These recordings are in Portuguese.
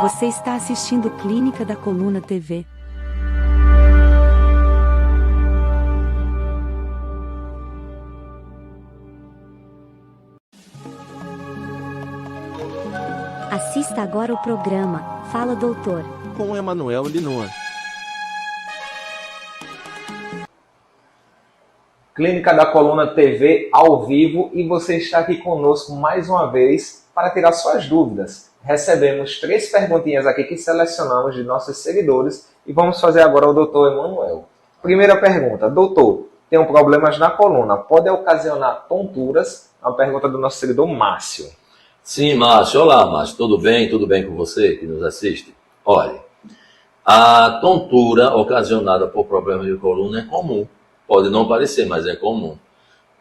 Você está assistindo Clínica da Coluna TV. Assista agora o programa Fala Doutor, com Emanuel Linoa. Clínica da Coluna TV ao vivo, e você está aqui conosco mais uma vez para tirar suas dúvidas. Recebemos 3 perguntinhas aqui que selecionamos de nossos seguidores e vamos fazer agora ao Dr. Emanuel. Primeira pergunta: doutor, tenho problemas na coluna, pode ocasionar tonturas? É uma pergunta do nosso seguidor Márcio. Sim, Márcio. Olá, Márcio. Tudo bem? Tudo bem com você que nos assiste? Olha, a tontura ocasionada por problemas de coluna é comum. Pode não parecer, mas é comum.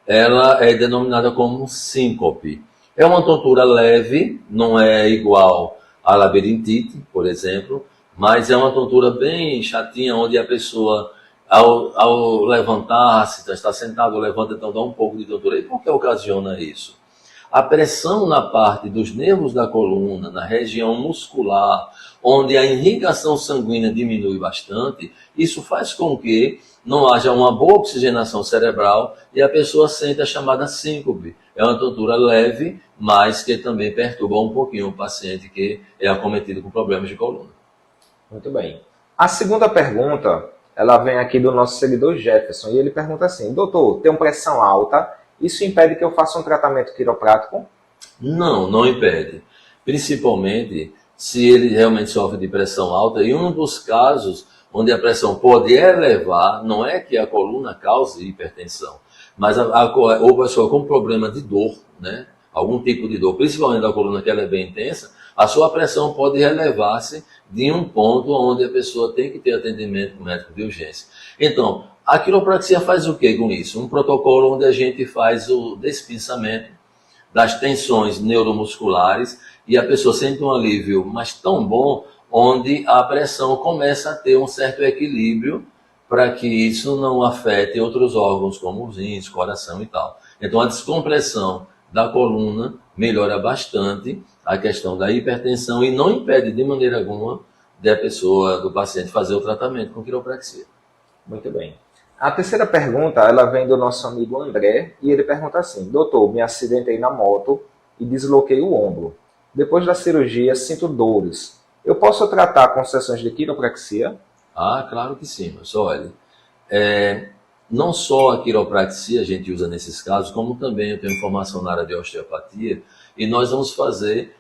Ela é denominada como síncope. É uma tontura leve, não é igual à labirintite, por exemplo, mas é uma tontura bem chatinha, onde a pessoa, ao levantar-se, está sentado, levanta, então dá um pouco de tontura. E por que ocasiona isso? A pressão na parte dos nervos da coluna, na região muscular, onde a irrigação sanguínea diminui bastante, isso faz com que não haja uma boa oxigenação cerebral e a pessoa sente a chamada síncope. É uma tontura leve, mas que também perturba um pouquinho o paciente que é acometido com problemas de coluna. Muito bem. A segunda pergunta, ela vem aqui do nosso seguidor Jefferson, e ele pergunta assim: doutor, tenho pressão alta, isso impede que eu faça um tratamento quiroprático? Não, não impede. Principalmente se ele realmente sofre de pressão alta, e um dos casos onde a pressão pode elevar, não é que a coluna cause hipertensão, mas ou a pessoa com problema de dor, né? Algum tipo de dor, principalmente da coluna, que ela é bem intensa, a sua pressão pode elevar-se de um ponto onde a pessoa tem que ter atendimento médico de urgência. Então, a quiropraxia faz o que com isso? Um protocolo onde a gente faz o despinçamento das tensões neuromusculares e a pessoa sente um alívio, mas tão bom, onde a pressão começa a ter um certo equilíbrio para que isso não afete outros órgãos como os rins, coração e tal. Então a descompressão da coluna melhora bastante a questão da hipertensão e não impede de maneira alguma do paciente fazer o tratamento com quiropraxia. Muito bem. A terceira pergunta, ela vem do nosso amigo André, e ele pergunta assim: doutor, me acidentei na moto e desloquei o ombro. Depois da cirurgia sinto dores. Eu posso tratar com sessões de quiropraxia? Ah, claro que sim, mas olha, não só a quiropraxia a gente usa nesses casos, como também eu tenho formação na área de osteopatia, e nós vamos fazer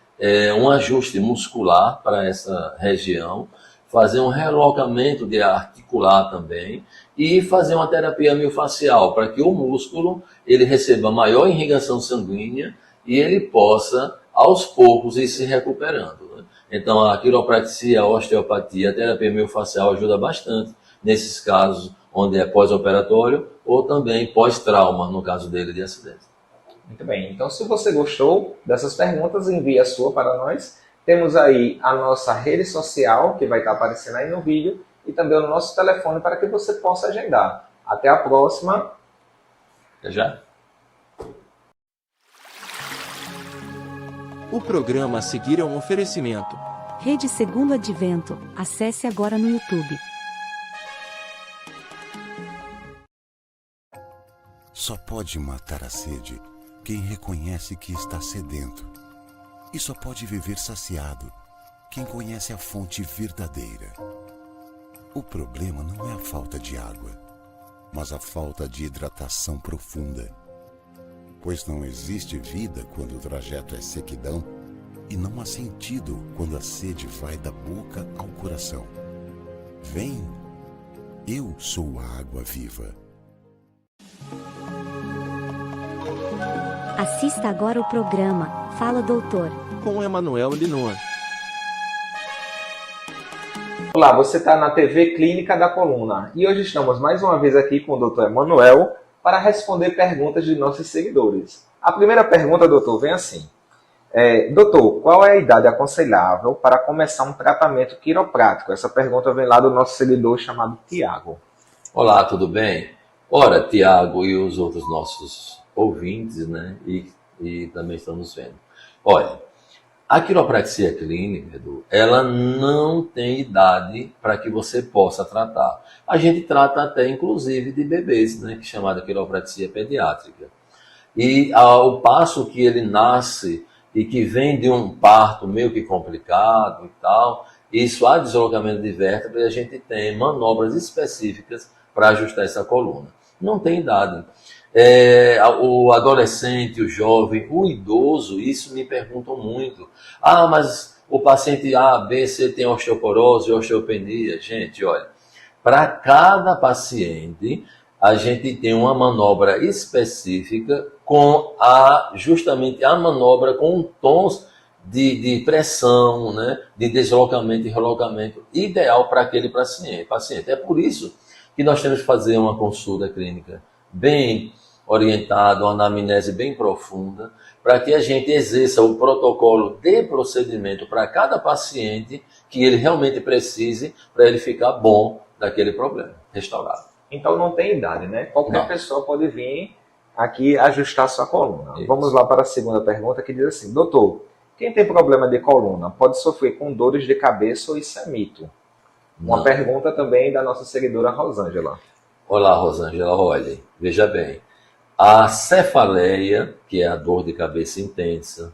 um ajuste muscular para essa região, fazer um relocamento de articular também, e fazer uma terapia miofascial, para que o músculo ele receba maior irrigação sanguínea e ele possa, aos poucos, ir se recuperando. Então, a quiropraxia, a osteopatia, a terapia miofascial ajuda bastante nesses casos onde é pós-operatório ou também pós-trauma, no caso dele de acidente. Muito bem. Então, se você gostou dessas perguntas, envie a sua para nós. Temos aí a nossa rede social, que vai estar aparecendo aí no vídeo, e também o nosso telefone para que você possa agendar. Até a próxima. Até já. O programa a seguir é um oferecimento. Rede Segundo Advento. Acesse agora no YouTube. Só pode matar a sede quem reconhece que está sedento. E só pode viver saciado quem conhece a fonte verdadeira. O problema não é a falta de água, mas a falta de hidratação profunda. Pois não existe vida quando o trajeto é sequidão, e não há sentido quando a sede vai da boca ao coração. Vem, eu sou a água viva. Assista agora o programa Fala Doutor, com Emanuel Linoa. Olá, você está na TV Clínica da Coluna, e hoje estamos mais uma vez aqui com o Dr. Emanuel para responder perguntas de nossos seguidores. A primeira pergunta, doutor, vem assim: doutor, qual é a idade aconselhável para começar um tratamento quiroprático? Essa pergunta vem lá do nosso seguidor chamado Tiago. Olá, tudo bem? Ora, Tiago e os outros nossos ouvintes, né? E também estamos vendo. Olha, A quiropraxia clínica, Edu, ela não tem idade para que você possa tratar. A gente trata até, inclusive, de bebês, né, que é chamada quiropraxia pediátrica. E ao passo que ele nasce e que vem de um parto meio que complicado e tal, isso há deslocamento de vértebra e a gente tem manobras específicas para ajustar essa coluna. Não tem idade. O adolescente, o jovem, o idoso, isso me perguntam muito. Ah, mas o paciente A, B, C tem osteoporose, osteopenia. Gente, olha, para cada paciente, a gente tem uma manobra específica com justamente a manobra com tons de pressão, né, de deslocamento e relocamento ideal para aquele paciente. É por isso que nós temos que fazer uma consulta clínica bem orientada, uma anamnese bem profunda, para que a gente exerça o protocolo de procedimento para cada paciente que ele realmente precise para ele ficar bom daquele problema, restaurado. Então não tem idade, né? Qualquer pessoa pode vir aqui ajustar sua coluna. Isso. Vamos lá para a segunda pergunta que diz assim: doutor, quem tem problema de coluna pode sofrer com dores de cabeça ou isso é mito? Uma pergunta também da nossa seguidora Rosângela. Olá, Rosângela, olha, veja bem. A cefaleia, que é a dor de cabeça intensa,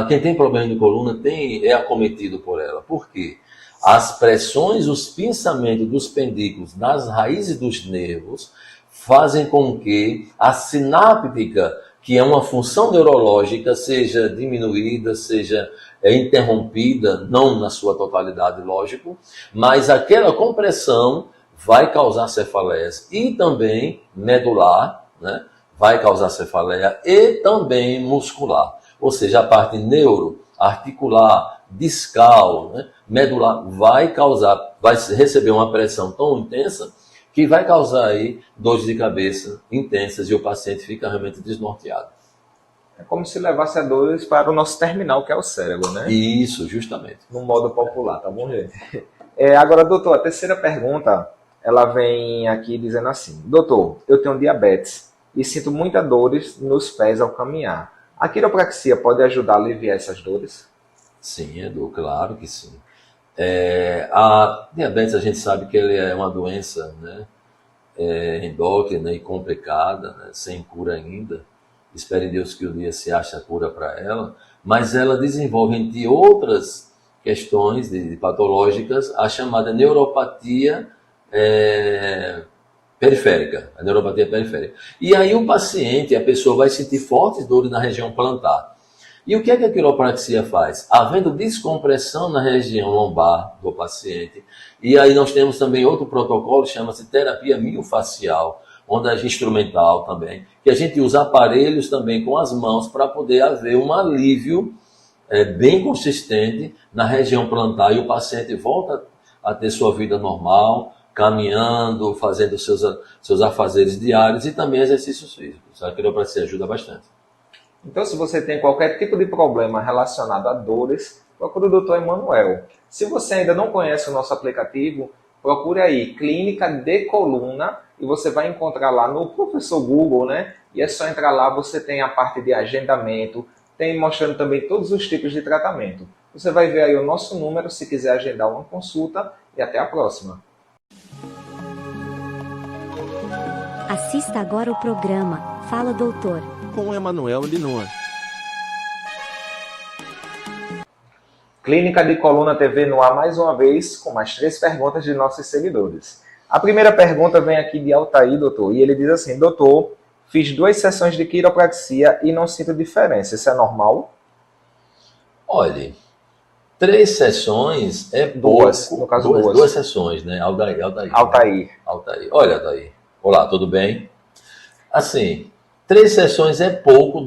quem tem problema de coluna é acometido por ela. Por quê? As pressões, os pinçamentos dos pendículos nas raízes dos nervos fazem com que a sináptica, que é uma função neurológica, seja diminuída, seja interrompida, não na sua totalidade, lógico, mas aquela compressão vai causar cefaleias e também medular, né? Vai causar cefaleia e também muscular. Ou seja, a parte neuroarticular, discal, né? Medular vai receber uma pressão tão intensa que vai causar aí dores de cabeça intensas e o paciente fica realmente desnorteado. É como se levasse a dores para o nosso terminal, que é o cérebro, né? Isso, justamente. No modo popular, tá bom, gente? Agora, doutor, a terceira pergunta, ela vem aqui dizendo assim: doutor, eu tenho diabetes e sinto muitas dores nos pés ao caminhar. A quiropraxia pode ajudar a aliviar essas dores? Sim, Edu, claro que sim. A diabetes, a gente sabe que ele é uma doença, né, endócrina e complicada, né, sem cura ainda. Espero em Deus que um dia se ache a cura para ela, mas ela desenvolve, entre outras questões patológicas, a chamada neuropatia periférica, a neuropatia periférica. E aí o paciente, a pessoa vai sentir fortes dores na região plantar. E o que é que a quiropraxia faz? Havendo descompressão na região lombar do paciente, e aí nós temos também outro protocolo, chama-se terapia miofacial, onde a gente instrumental também, que a gente usa aparelhos também com as mãos para poder haver um alívio bem consistente na região plantar, e o paciente volta a ter sua vida normal, caminhando, fazendo seus afazeres diários e também exercícios físicos. A quiropraxia ajuda bastante. Então, se você tem qualquer tipo de problema relacionado a dores, procure o Dr. Emanuel. Se você ainda não conhece o nosso aplicativo, procure aí Clínica de Coluna e você vai encontrar lá no Professor Google, né? E é só entrar lá, você tem a parte de agendamento, tem mostrando também todos os tipos de tratamento. Você vai ver aí o nosso número se quiser agendar uma consulta e até a próxima. Assista agora o programa Fala Doutor, com Emanuel Linoa. Clínica de Coluna TV no ar mais uma vez, com mais 3 perguntas de nossos seguidores. A primeira pergunta vem aqui de Altair, doutor, e ele diz assim: doutor, fiz 2 sessões de quiropraxia e não sinto diferença, isso é normal? Olhe, 3 sessões é duas, pouco. No caso, duas sessões, né? Altair. Olha, Altair. Olá, tudo bem? Assim, 3 sessões é pouco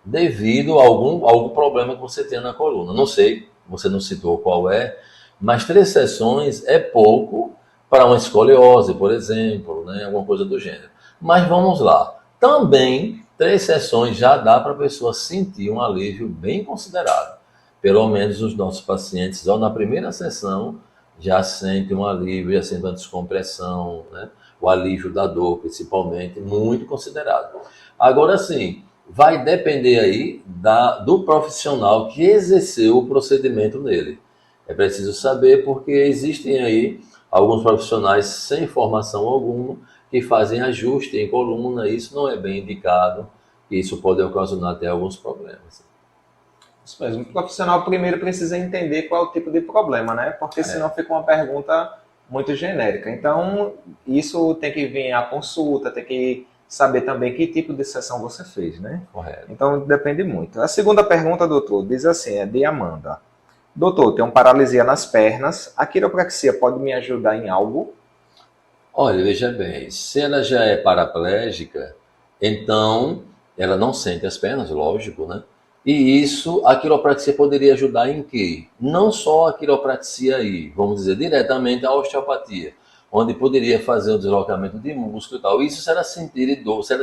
devido a algum problema que você tem na coluna. Não sei, você não citou qual é, mas 3 sessões é pouco para uma escoliose, por exemplo, né? Alguma coisa do gênero. Mas vamos lá. Também, 3 sessões já dá para a pessoa sentir um alívio bem considerável. Pelo menos os nossos pacientes, só na primeira sessão, já sentem um alívio, já sentem uma descompressão, né? O alívio da dor, principalmente, muito considerado. Agora sim, vai depender aí do profissional que exerceu o procedimento nele. É preciso saber porque existem aí alguns profissionais sem formação alguma que fazem ajuste em coluna, isso não é bem indicado, e isso pode ocasionar até alguns problemas. Isso mesmo. O profissional primeiro precisa entender qual é o tipo de problema, né? Porque senão fica uma pergunta muito genérica. Então, isso tem que vir à consulta, tem que saber também que tipo de sessão você fez, né? Correto. Então, depende muito. A segunda pergunta, doutor, diz assim, é de Amanda. Doutor, tenho paralisia nas pernas, a quiropraxia pode me ajudar em algo? Olha, veja bem, se ela já é paraplégica, então ela não sente as pernas, lógico, né? E isso, a quiropraxia poderia ajudar em quê? Não só a quiropraxia aí, vamos dizer, diretamente a osteopatia, onde poderia fazer o deslocamento de músculo e tal. Isso se ela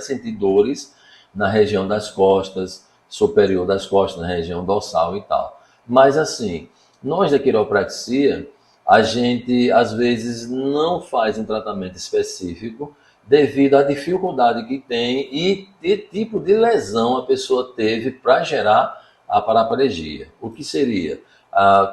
sentir dores na região das costas, superior das costas, na região dorsal e tal. Mas assim, nós da quiropraxia, a gente às vezes não faz um tratamento específico devido à dificuldade que tem e que tipo de lesão a pessoa teve para gerar a paraplegia. O que seria?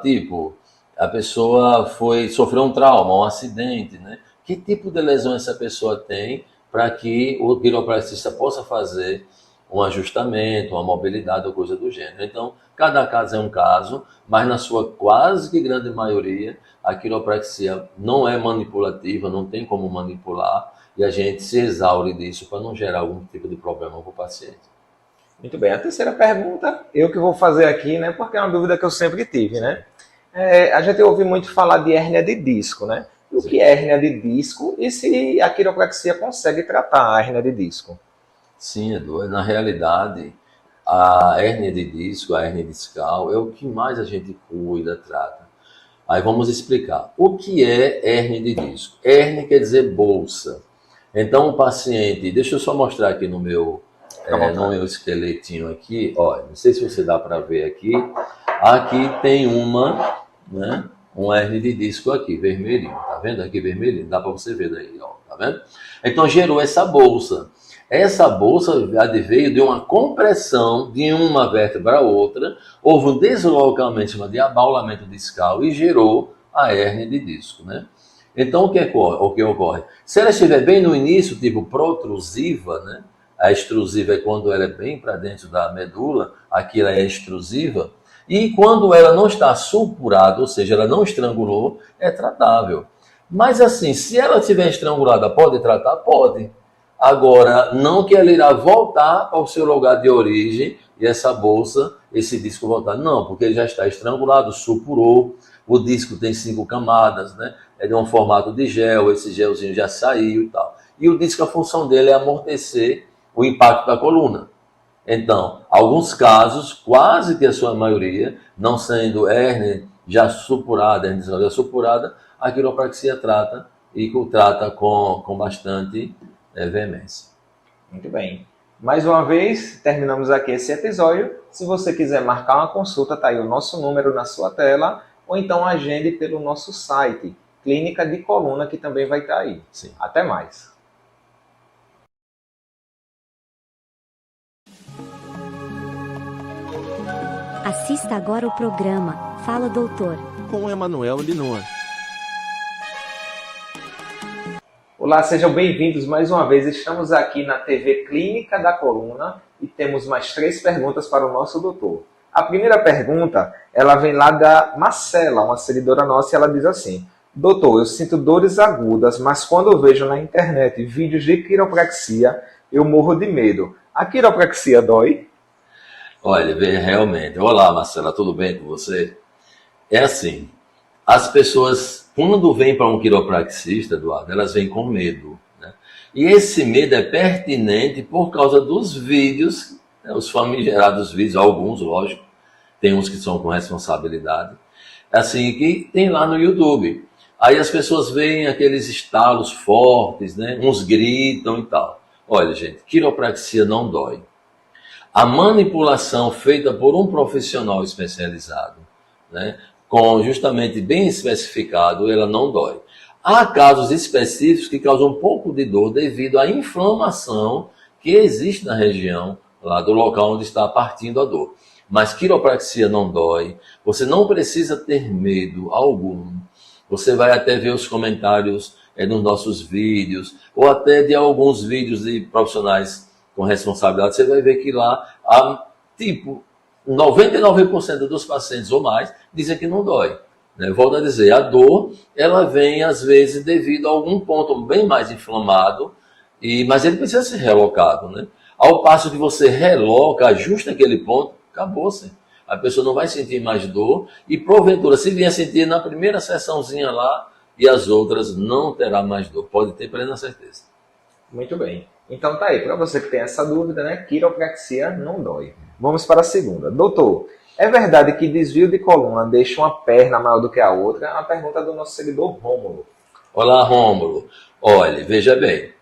Tipo, a pessoa sofreu um trauma, um acidente, né? Que tipo de lesão essa pessoa tem para que o quiropraxista possa fazer um ajustamento, uma mobilidade ou coisa do gênero. Então, cada caso é um caso, mas na sua quase que grande maioria, a quiropraxia não é manipulativa, não tem como manipular, e a gente se exaure disso para não gerar algum tipo de problema para o paciente. Muito bem. A terceira pergunta, eu que vou fazer aqui, né? Porque é uma dúvida que eu sempre tive, né? A gente ouve muito falar de hérnia de disco, né? O que é hérnia de disco e se a quiropraxia consegue tratar a hérnia de disco? Sim, Edu. Na realidade, a hérnia de disco, a hérnia discal, é o que mais a gente cuida, trata. Aí vamos explicar. O que é hérnia de disco? Hérnia quer dizer bolsa. Então o paciente, deixa eu só mostrar aqui no meu esqueletinho aqui, olha, não sei se você dá para ver aqui. Aqui tem uma hérnia de disco aqui, vermelhinho, tá vendo aqui vermelhinho? Dá para você ver daí, ó, tá vendo? Então gerou essa bolsa. Essa bolsa veio de uma compressão de uma vértebra a outra, houve um deslocamento de abaulamento discal e gerou a hérnia de disco, né? Então o que ocorre? Se ela estiver bem no início, tipo protrusiva, né? A extrusiva é quando ela é bem para dentro da medula, aqui ela é extrusiva, e quando ela não está supurada, ou seja, ela não estrangulou, é tratável. Mas assim, se ela estiver estrangulada, pode tratar? Pode. Agora, não que ela irá voltar ao seu lugar de origem e essa bolsa, esse disco voltar. Não, porque ele já está estrangulado, supurou, o disco tem 5 camadas, né? É de um formato de gel, esse gelzinho já saiu e tal. E o disco, a função dele é amortecer o impacto da coluna. Então, alguns casos, quase que a sua maioria, não sendo hérnia já supurada, hérnia já supurada, a quiropraxia trata e trata com bastante veemência. Muito bem. Mais uma vez, terminamos aqui esse episódio. Se você quiser marcar uma consulta, tá aí o nosso número na sua tela, ou então agende pelo nosso site, Clínica de Coluna, que também vai estar aí. Sim. Até mais. Assista agora o programa Fala Doutor, com Emanuel Linoa. Olá, sejam bem-vindos mais uma vez. Estamos aqui na TV Clínica da Coluna e temos mais 3 perguntas para o nosso doutor. A primeira pergunta, ela vem lá da Marcela, uma seguidora nossa, e ela diz assim: doutor, eu sinto dores agudas, mas quando eu vejo na internet vídeos de quiropraxia, eu morro de medo. A quiropraxia dói? Olha, realmente. Olá, Marcela, tudo bem com você? É assim, as pessoas, quando vêm para um quiropraxista, Eduardo, elas vêm com medo, né? E esse medo é pertinente por causa dos vídeos, né, os famigerados vídeos, alguns, lógico, tem uns que são com responsabilidade, assim, que tem lá no YouTube. Aí as pessoas veem aqueles estalos fortes, né? Uns gritam e tal. Olha, gente, quiropraxia não dói. A manipulação feita por um profissional especializado, né, com justamente bem especificado, ela não dói. Há casos específicos que causam um pouco de dor devido à inflamação que existe na região lá do local onde está partindo a dor. Mas quiropraxia não dói, você não precisa ter medo algum. Você vai até ver os comentários nos nossos vídeos, ou até de alguns vídeos de profissionais com responsabilidade, você vai ver que lá, 99% dos pacientes ou mais dizem que não dói. Né? Volto a dizer, a dor, ela vem às vezes devido a algum ponto bem mais inflamado, mas ele precisa ser relocado. Né? Ao passo que você reloca, ajusta aquele ponto, acabou-se. A pessoa não vai sentir mais dor e, porventura, se vier sentir na primeira sessãozinha lá e as outras, não terá mais dor. Pode ter plena certeza. Muito bem. Então tá aí, para você que tem essa dúvida, né? Quiropraxia não dói. Vamos para a segunda. Doutor, é verdade que desvio de coluna deixa uma perna maior do que a outra? É uma pergunta do nosso seguidor Rômulo. Olá, Rômulo. Olha, veja bem.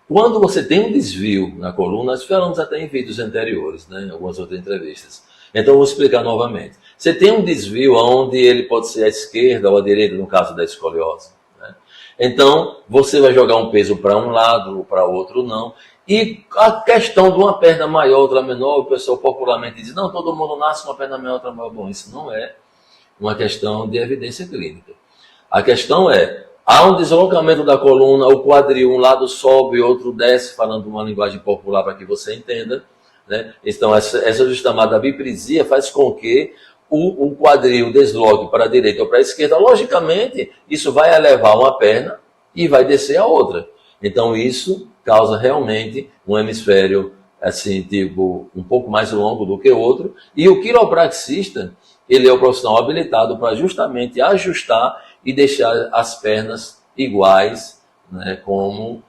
Quando você tem um desvio na coluna, nós falamos até em vídeos anteriores, né, em algumas outras entrevistas. Então, eu vou explicar novamente. Você tem um desvio onde ele pode ser à esquerda ou à direita, no caso da escoliose. Né? Então, você vai jogar um peso para um lado ou para outro não. E a questão de uma perna maior, outra menor, o pessoal popularmente diz, não, todo mundo nasce com uma perna maior, outra maior. Bom, isso não é uma questão de evidência clínica. A questão é, há um deslocamento da coluna, o quadril, um lado sobe, outro desce, falando uma linguagem popular para que você entenda. Né? Então, essa chamada biprisia faz com que o quadril desloque para a direita ou para a esquerda. Logicamente, isso vai elevar uma perna e vai descer a outra. Então, isso causa realmente um hemisfério assim, tipo, um pouco mais longo do que o outro. E o quiropraxista, ele é o profissional habilitado para justamente ajustar e deixar as pernas iguais, né, como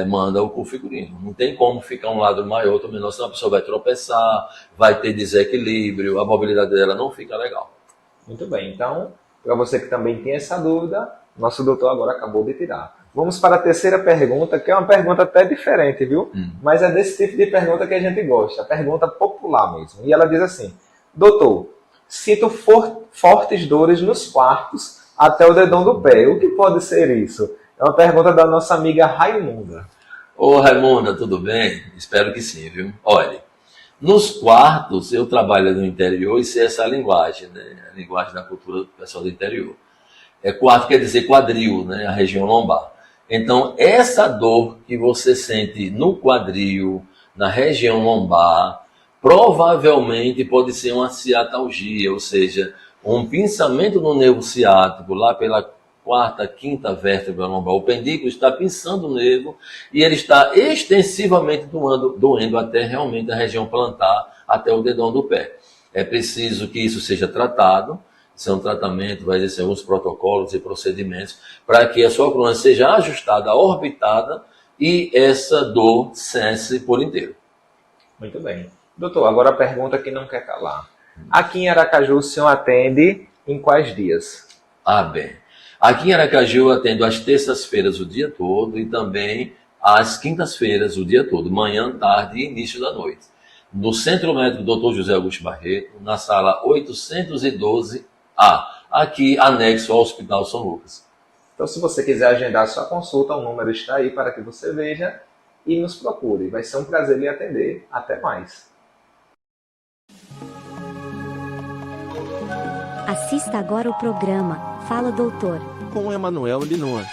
manda o figurino. Não tem como ficar um lado maior, outro menor, senão a pessoa vai tropeçar, vai ter desequilíbrio, a mobilidade dela não fica legal. Muito bem, então, para você que também tem essa dúvida, nosso doutor agora acabou de tirar. Vamos para a terceira pergunta, que é uma pergunta até diferente, viu? Mas é desse tipo de pergunta que a gente gosta, a pergunta popular mesmo. E ela diz assim, doutor, sinto fortes dores nos quartos até o dedão do pé. O que pode ser isso? É uma pergunta da nossa amiga Raimunda. Ô Raimunda, tudo bem? Espero que sim, viu? Olha, nos quartos eu trabalho no interior e sei essa linguagem, né? A linguagem da cultura do pessoal do interior. Quarto quer dizer quadril, né? A região lombar. Então, essa dor que você sente no quadril, na região lombar, provavelmente pode ser uma ciatalgia, ou seja, um pinçamento no nervo ciático, lá pela quarta, quinta vértebra lombar. O pendículo está pinçando o nervo e ele está extensivamente doendo até realmente a região plantar, até o dedão do pé. É preciso que isso seja tratado. Isso é um tratamento, vai existir alguns protocolos e procedimentos para que a sua coluna seja ajustada, orbitada e essa dor cesse por inteiro. Muito bem. Doutor, agora a pergunta que não quer calar. Aqui em Aracaju, o senhor atende em quais dias? Bem. Aqui em Aracaju eu atendo às terças-feiras o dia todo e também às quintas-feiras o dia todo, manhã, tarde e início da noite. No Centro Médico Dr. José Augusto Barreto, na sala 812A, aqui anexo ao Hospital São Lucas. Então, se você quiser agendar sua consulta, o número está aí para que você veja e nos procure. Vai ser um prazer lhe atender. Até mais. Assista agora o programa Fala Doutor, com Emanuel Linoa.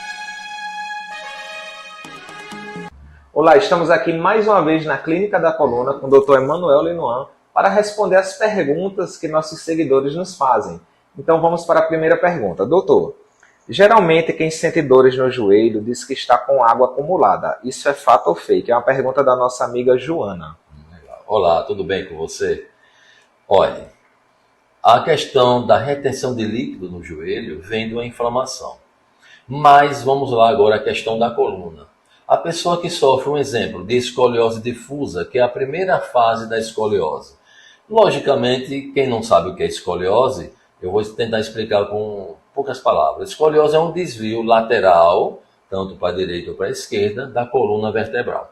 Olá, estamos aqui mais uma vez na Clínica da Coluna com o Dr. Emanuel Linoan para responder as perguntas que nossos seguidores nos fazem. Então vamos para a primeira pergunta. Doutor, geralmente quem sente dores no joelho diz que está com água acumulada. Isso é fato ou fake? É uma pergunta da nossa amiga Joana. Olá, tudo bem com você? Olha, a questão da retenção de líquido no joelho vem de uma inflamação. Mas vamos lá agora a questão da coluna. A pessoa que sofre, um exemplo, de escoliose difusa, que é a primeira fase da escoliose. Logicamente, quem não sabe o que é escoliose, eu vou tentar explicar com poucas palavras. Escoliose é um desvio lateral, tanto para a direita ou para a esquerda, da coluna vertebral.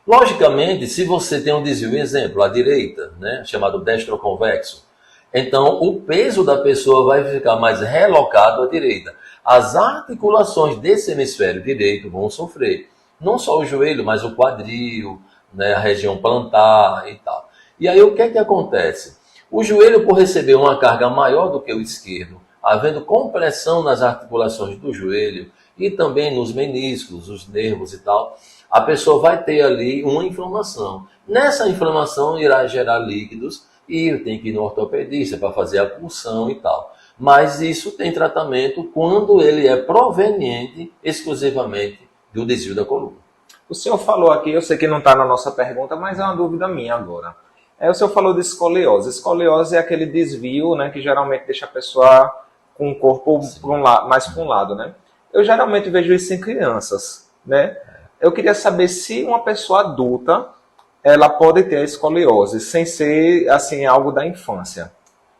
Logicamente, se você tem um desvio, exemplo, à direita, né, chamado destroconvexo, então o peso da pessoa vai ficar mais relocado à direita. As articulações desse hemisfério direito vão sofrer. Não só o joelho, mas o quadril, né, a região plantar e tal. E aí o que é que acontece? O joelho, por receber uma carga maior do que o esquerdo, havendo compressão nas articulações do joelho e também nos meniscos, os nervos e tal, a pessoa vai ter ali uma inflamação. Nessa inflamação irá gerar líquidos e tem que ir no ortopedista para fazer a punção e tal. Mas isso tem tratamento quando ele é proveniente exclusivamente do desvio da coluna. O senhor falou aqui, eu sei que não está na nossa pergunta, mas é uma dúvida minha agora. O senhor falou de escoliose. Escoliose é aquele desvio, né, que geralmente deixa a pessoa com o corpo mais para um lado, né? Eu geralmente vejo isso em crianças, né? Eu queria saber se uma pessoa adulta ela pode ter a escoliose, sem ser assim algo da infância.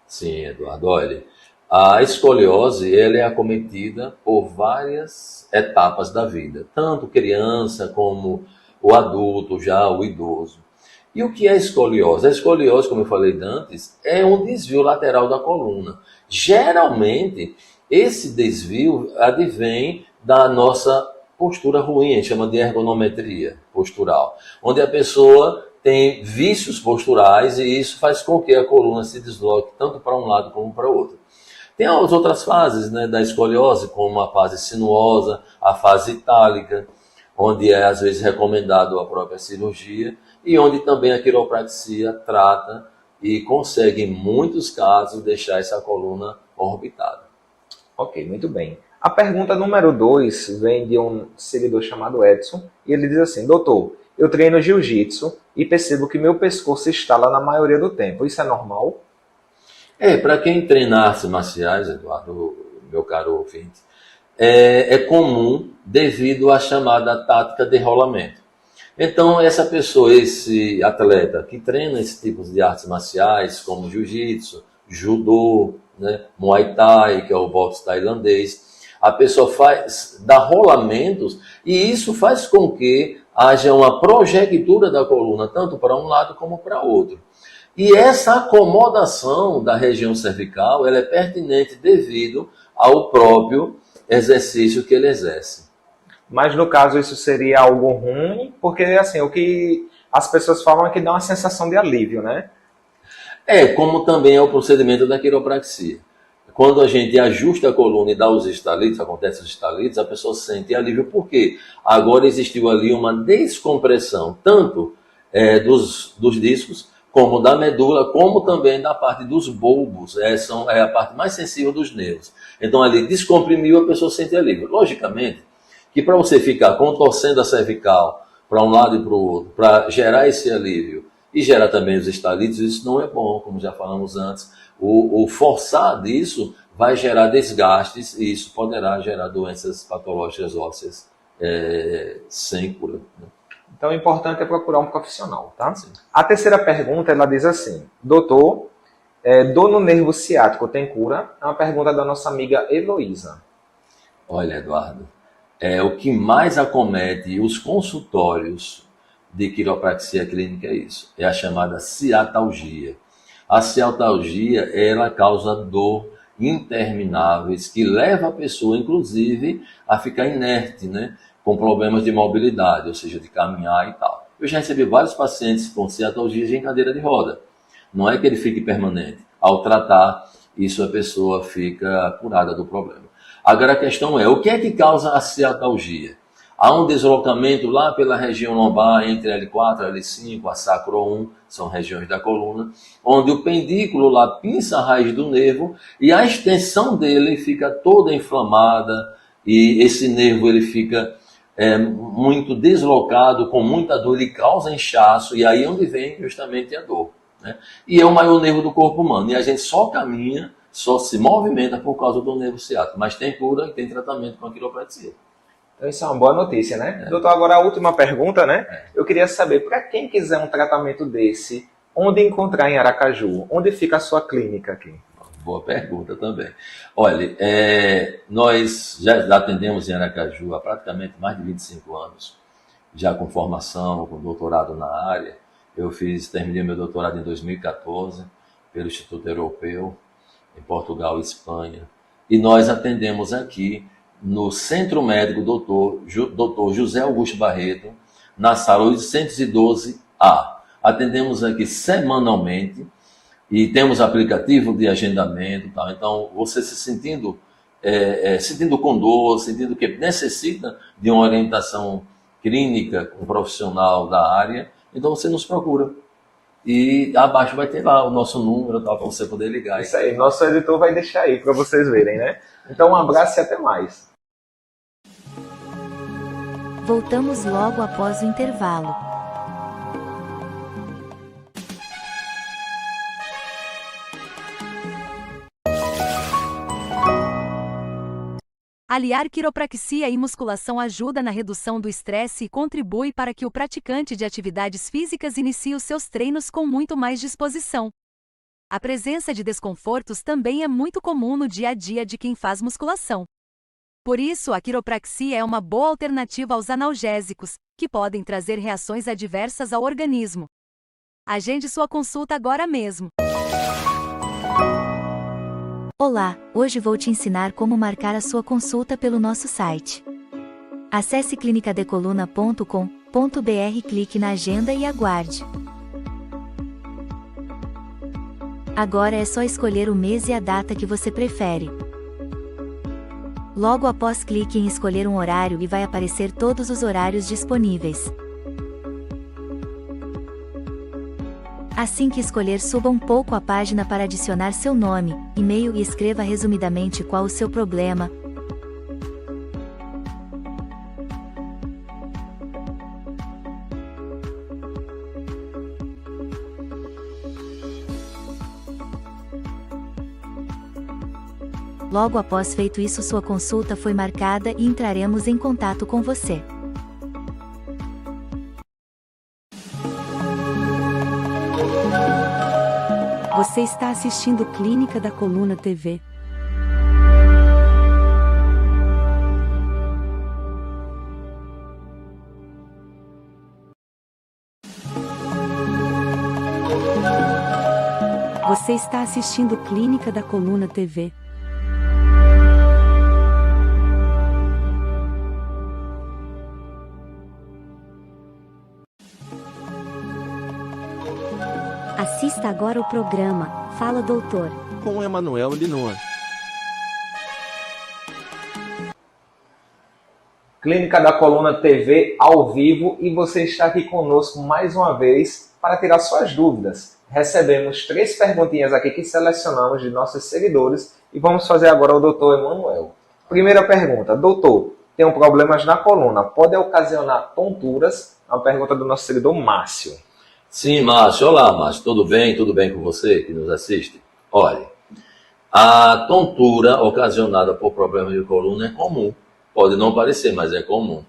Sim, Eduardo, olha, a escoliose ela é acometida por várias etapas da vida, tanto criança como o adulto, já o idoso. E o que é a escoliose? A escoliose, como eu falei antes, é um desvio lateral da coluna. Geralmente, esse desvio advém da nossa postura ruim, a gente chama de ergonometria postural, onde a pessoa tem vícios posturais e isso faz com que a coluna se desloque tanto para um lado como para o outro. Tem as outras fases, né, da escoliose, como a fase sinuosa, a fase itálica, onde é às vezes recomendado a própria cirurgia e onde também a quiropraxia trata e consegue, em muitos casos, deixar essa coluna orbitada. Ok, muito bem. A pergunta número 2 vem de um seguidor chamado Edson, e ele diz assim: doutor, eu treino jiu-jitsu e percebo que meu pescoço estala na maioria do tempo. Isso é normal? Para quem treina artes marciais, Eduardo, meu caro ouvinte, é comum devido à chamada tática de rolamento. Então, essa pessoa, esse atleta que treina esse tipo de artes marciais, como jiu-jitsu, judô, né, muay thai, que é o boxe tailandês, a pessoa dá rolamentos e isso faz com que haja uma projectura da coluna, tanto para um lado como para outro. E essa acomodação da região cervical ela é pertinente devido ao próprio exercício que ele exerce. Mas no caso isso seria algo ruim, porque assim, o que as pessoas falam é que dá uma sensação de alívio, né? Como também é o procedimento da quiropraxia. Quando a gente ajusta a coluna e dá os estalitos, acontece os estalitos, a pessoa sente alívio. Por quê? Agora existiu ali uma descompressão, tanto dos discos, como da medula, como também da parte dos bulbos. É a parte mais sensível dos nervos. Então ali descomprimiu, a pessoa sente alívio. Logicamente, que para você ficar contorcendo a cervical para um lado e para o outro, para gerar esse alívio e gerar também os estalitos, isso não é bom, como já falamos antes. O forçar disso vai gerar desgastes e isso poderá gerar doenças patológicas ósseas sem cura. Né? Então o importante é procurar um profissional, tá? Sim. A terceira pergunta, ela diz assim: doutor, dor no nervo ciático tem cura? É uma pergunta da nossa amiga Heloísa. Olha, Eduardo, o que mais acomete os consultórios de quiropraxia clínica é isso, é a chamada ciatalgia. A ciatalgia, ela causa dor intermináveis que leva a pessoa, inclusive, a ficar inerte, né? Com problemas de mobilidade, ou seja, de caminhar e tal. Eu já recebi vários pacientes com ciatalgia em cadeira de roda. Não é que ele fique permanente. Ao tratar, isso a pessoa fica curada do problema. Agora a questão é, o que é que causa a ciatalgia? Há um deslocamento lá pela região lombar entre L4 e L5, a sacro 1, são regiões da coluna, onde o pendículo lá pinça a raiz do nervo e a extensão dele fica toda inflamada e esse nervo ele fica muito deslocado, com muita dor, ele causa inchaço e aí é onde vem justamente a dor. Né? E é o maior nervo do corpo humano e a gente só caminha, só se movimenta por causa do nervo ciático, mas tem cura e tem tratamento com a quiropraxia. Então isso é uma boa notícia, né? Doutor, agora a última pergunta, né? Eu queria saber, para quem quiser um tratamento desse, onde encontrar em Aracaju? Onde fica a sua clínica aqui? Boa pergunta também. Olha, nós já atendemos em Aracaju há praticamente mais de 25 anos, já com formação, com doutorado na área. Eu terminei meu doutorado em 2014 pelo Instituto Europeu, em Portugal e Espanha. E nós atendemos aqui no Centro Médico Dr. José Augusto Barreto, na sala 812 Atendemos aqui semanalmente e temos aplicativo de agendamento, tal. Então, você se sentindo com dor, sentindo que necessita de uma orientação clínica com um profissional da área, então você nos procura. E abaixo vai ter lá o nosso número para você poder ligar. Isso aí, nosso editor vai deixar aí para vocês verem, né? Então, um abraço e até mais. Voltamos logo após o intervalo. Aliar quiropraxia e musculação ajuda na redução do estresse e contribui para que o praticante de atividades físicas inicie os seus treinos com muito mais disposição. A presença de desconfortos também é muito comum no dia a dia de quem faz musculação. Por isso, a quiropraxia é uma boa alternativa aos analgésicos, que podem trazer reações adversas ao organismo. Agende sua consulta agora mesmo. Olá, hoje vou te ensinar como marcar a sua consulta pelo nosso site. Acesse clinicadecoluna.com.br, clique na agenda e aguarde. Agora é só escolher o mês e a data que você prefere. Logo após, clique em escolher um horário e vai aparecer todos os horários disponíveis. Assim que escolher, suba um pouco a página para adicionar seu nome, e-mail e escreva resumidamente qual o seu problema. Logo após feito isso, sua consulta foi marcada e entraremos em contato com você. Você está assistindo Clínica da Coluna TV. Você está assistindo Clínica da Coluna TV. Assista agora o programa Fala Doutor, com Emanuel Linoa. Clínica da Coluna TV ao vivo, e você está aqui conosco mais uma vez para tirar suas dúvidas. Recebemos 3 perguntinhas aqui que selecionamos de nossos seguidores e vamos fazer agora ao doutor Emanuel. Primeira pergunta: doutor, tenho problemas na coluna, pode ocasionar tonturas? É uma pergunta do nosso seguidor Márcio. Sim, Márcio. Olá, Márcio. Tudo bem? Tudo bem com você que nos assiste? Olha, a tontura ocasionada por problemas de coluna é comum. Pode não parecer, mas é comum.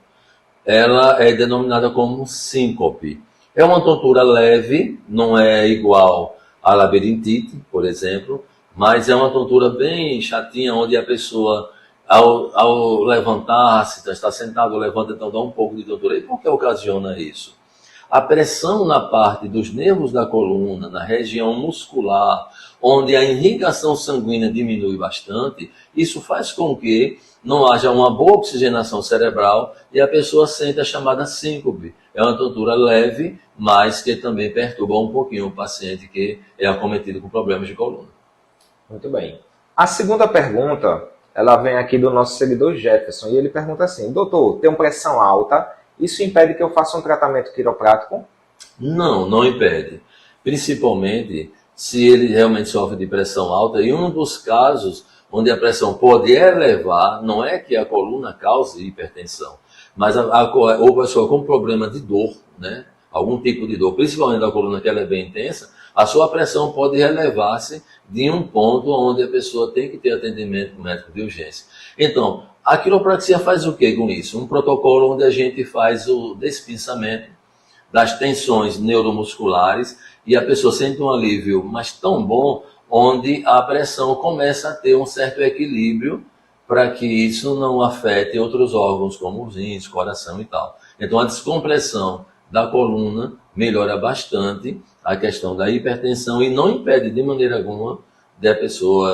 Ela é denominada como síncope. É uma tontura leve, não é igual à labirintite, por exemplo, mas é uma tontura bem chatinha, onde a pessoa, ao levantar-se, está sentado, levanta, então dá um pouco de tontura. E por que ocasiona isso? A pressão na parte dos nervos da coluna, na região muscular, onde a irrigação sanguínea diminui bastante, isso faz com que não haja uma boa oxigenação cerebral e a pessoa sente a chamada síncope. É uma tontura leve, mas que também perturba um pouquinho o paciente que é acometido com problemas de coluna. Muito bem. A segunda pergunta, ela vem aqui do nosso seguidor Jefferson, e ele pergunta assim: doutor, tenho pressão alta, isso impede que eu faça um tratamento quiroprático? Não, não impede. Principalmente se ele realmente sofre de pressão alta, e um dos casos onde a pressão pode elevar, não é que a coluna cause hipertensão, mas ou a pessoa com problema de dor, né? Algum tipo de dor, principalmente da coluna, que ela é bem intensa, a sua pressão pode elevar-se de um ponto onde a pessoa tem que ter atendimento médico de urgência. Então, a quiropraxia faz o que com isso? Um protocolo onde a gente faz o despinçamento das tensões neuromusculares e a pessoa sente um alívio, mas tão bom, onde a pressão começa a ter um certo equilíbrio para que isso não afete outros órgãos como os rins, coração e tal. Então, a descompressão da coluna melhora bastante a questão da hipertensão e não impede de maneira alguma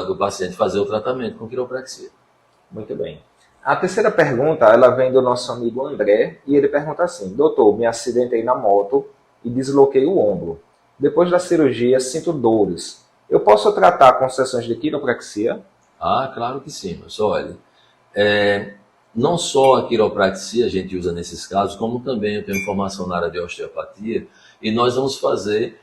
do paciente fazer o tratamento com quiropraxia. Muito bem. A terceira pergunta, ela vem do nosso amigo André, e ele pergunta assim: doutor, me acidentei na moto e desloquei o ombro. Depois da cirurgia, sinto dores. Eu posso tratar com sessões de quiropraxia? Ah, claro que sim, mas olha, não só a quiropraxia a gente usa nesses casos, como também eu tenho formação na área de osteopatia e nós vamos fazer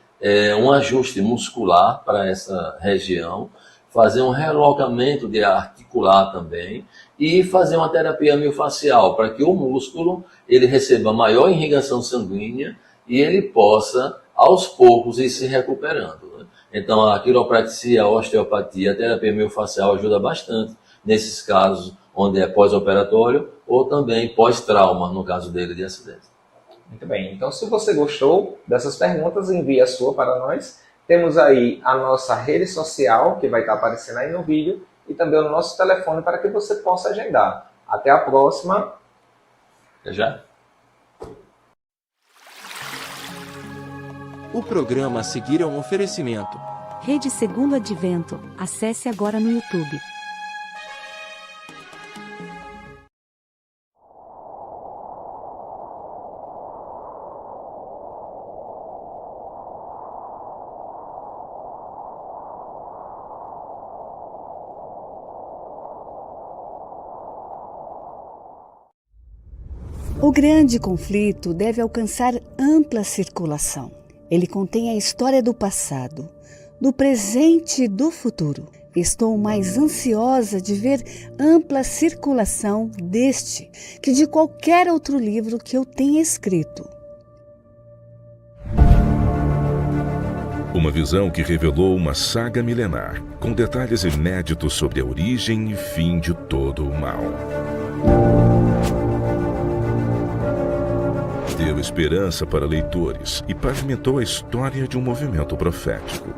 um ajuste muscular para essa região, fazer um relocamento de articular também e fazer uma terapia miofascial para que o músculo ele receba maior irrigação sanguínea e ele possa, aos poucos, ir se recuperando, né? Então, a quiropraxia, a osteopatia, a terapia miofascial ajuda bastante nesses casos onde é pós-operatório ou também pós-trauma, no caso dele de acidente. Muito bem, então se você gostou dessas perguntas, envie a sua para nós. Temos aí a nossa rede social, que vai estar aparecendo aí no vídeo, e também o nosso telefone para que você possa agendar. Até a próxima. Até já. O programa a seguir é um oferecimento. Rede Segundo Advento. Acesse agora no YouTube. O grande conflito deve alcançar ampla circulação. Ele contém a história do passado, do presente e do futuro. Estou mais ansiosa de ver ampla circulação deste que de qualquer outro livro que eu tenha escrito. Uma visão que revelou uma saga milenar, com detalhes inéditos sobre a origem e fim de todo o mal. Deu esperança para leitores e pavimentou a história de um movimento profético.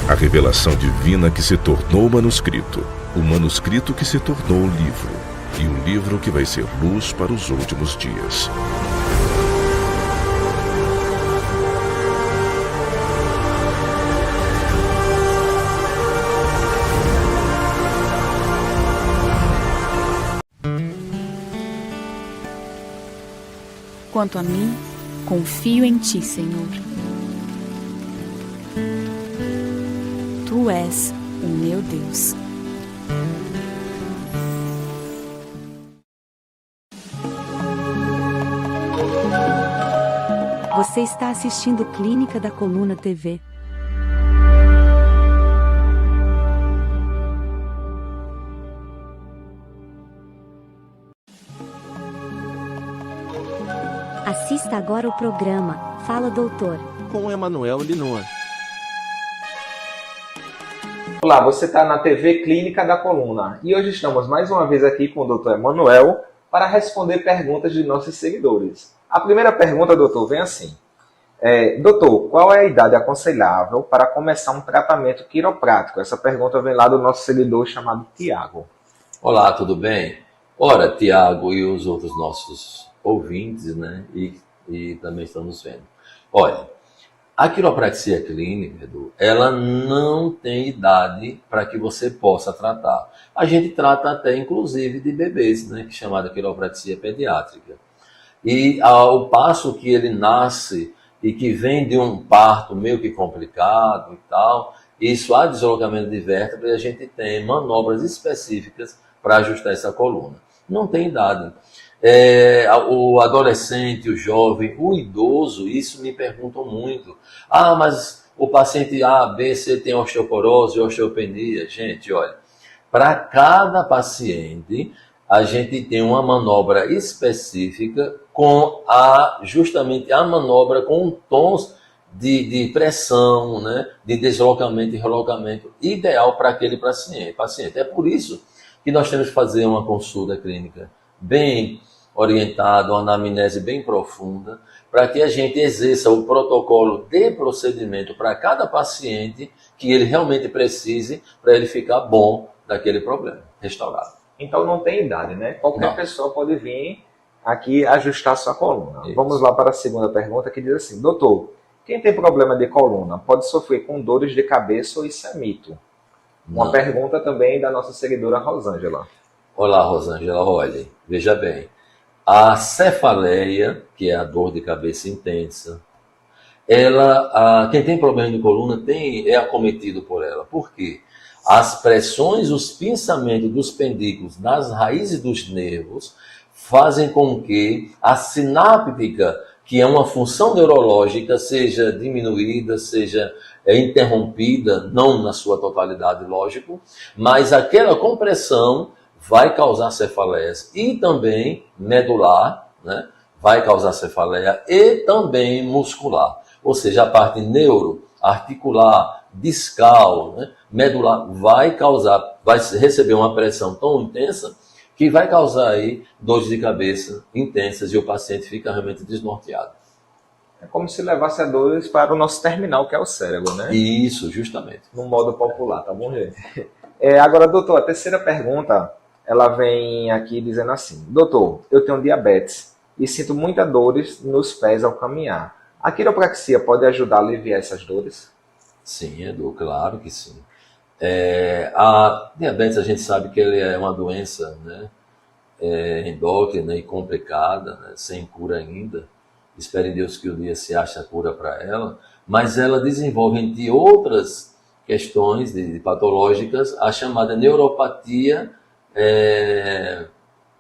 A revelação divina que se tornou manuscrito, o manuscrito que se tornou livro, e um livro que vai ser luz para os últimos dias. Quanto a mim, confio em Ti, Senhor. Tu és o meu Deus. Você está assistindo Clínica da Coluna TV. Assista agora o programa Fala Doutor, com Emanuel Linoa. Olá, você está na TV Clínica da Coluna e hoje estamos mais uma vez aqui com o Dr. Emanuel para responder perguntas de nossos seguidores. A primeira pergunta, doutor, vem assim. Doutor, qual é a idade aconselhável para começar um tratamento quiroprático? Essa pergunta vem lá do nosso seguidor chamado Tiago. Olá, tudo bem? Ora, Tiago e os outros nossos ouvintes, né? E também estamos vendo. Olha, a quiropraxia clínica, Edu, ela não tem idade para que você possa tratar. A gente trata até, inclusive, de bebês, né? Que é chamada quiropraxia pediátrica. E ao passo que ele nasce e que vem de um parto meio que complicado e tal, isso há deslocamento de vértebra e a gente tem manobras específicas para ajustar essa coluna. Não tem idade. O adolescente, o jovem, o idoso, isso me perguntam muito. Ah, mas o paciente A, B, C tem osteoporose, osteopenia. Gente, olha, para cada paciente, a gente tem uma manobra específica com justamente a manobra com tons de pressão, né, de deslocamento e relocamento ideal para aquele paciente. É por isso que nós temos que fazer uma consulta clínica bem orientada, uma anamnese bem profunda, para que a gente exerça o protocolo de procedimento para cada paciente que ele realmente precise para ele ficar bom daquele problema, restaurado. Então não tem idade, né? Qualquer Não. pessoa pode vir aqui ajustar sua coluna. Isso. Vamos lá para a segunda pergunta que diz assim: doutor, quem tem problema de coluna pode sofrer com dores de cabeça ou isso é mito? Uma Não. pergunta também da nossa seguidora Rosângela. Olá, Rosângela, olha, veja bem. A cefaleia, que é a dor de cabeça intensa, quem tem problema de coluna é acometido por ela. Por quê? As pressões, os pinçamentos dos pendículos nas raízes dos nervos fazem com que a sináptica, que é uma função neurológica, seja diminuída, seja interrompida, não na sua totalidade, lógico, mas aquela compressão vai causar cefaleias e também medular, né? Vai causar cefaleia e também muscular. Ou seja, a parte neuroarticular, discal, né? Medular, vai receber uma pressão tão intensa que vai causar aí dores de cabeça intensas e o paciente fica realmente desnorteado. É como se levasse a dores para o nosso terminal, que é o cérebro, né? Isso, justamente. No modo popular, tá bom, gente? Agora, doutor, a terceira pergunta, ela vem aqui dizendo assim: doutor, eu tenho diabetes e sinto muitas dores nos pés ao caminhar. A quiropraxia pode ajudar a aliviar essas dores? Sim, Edu, claro que sim. A diabetes, a gente sabe que ele é uma doença, né, endócrina e complicada, né, sem cura ainda. Espero em Deus que um dia se ache a cura para ela, mas ela desenvolve, entre outras questões patológicas, a chamada neuropatia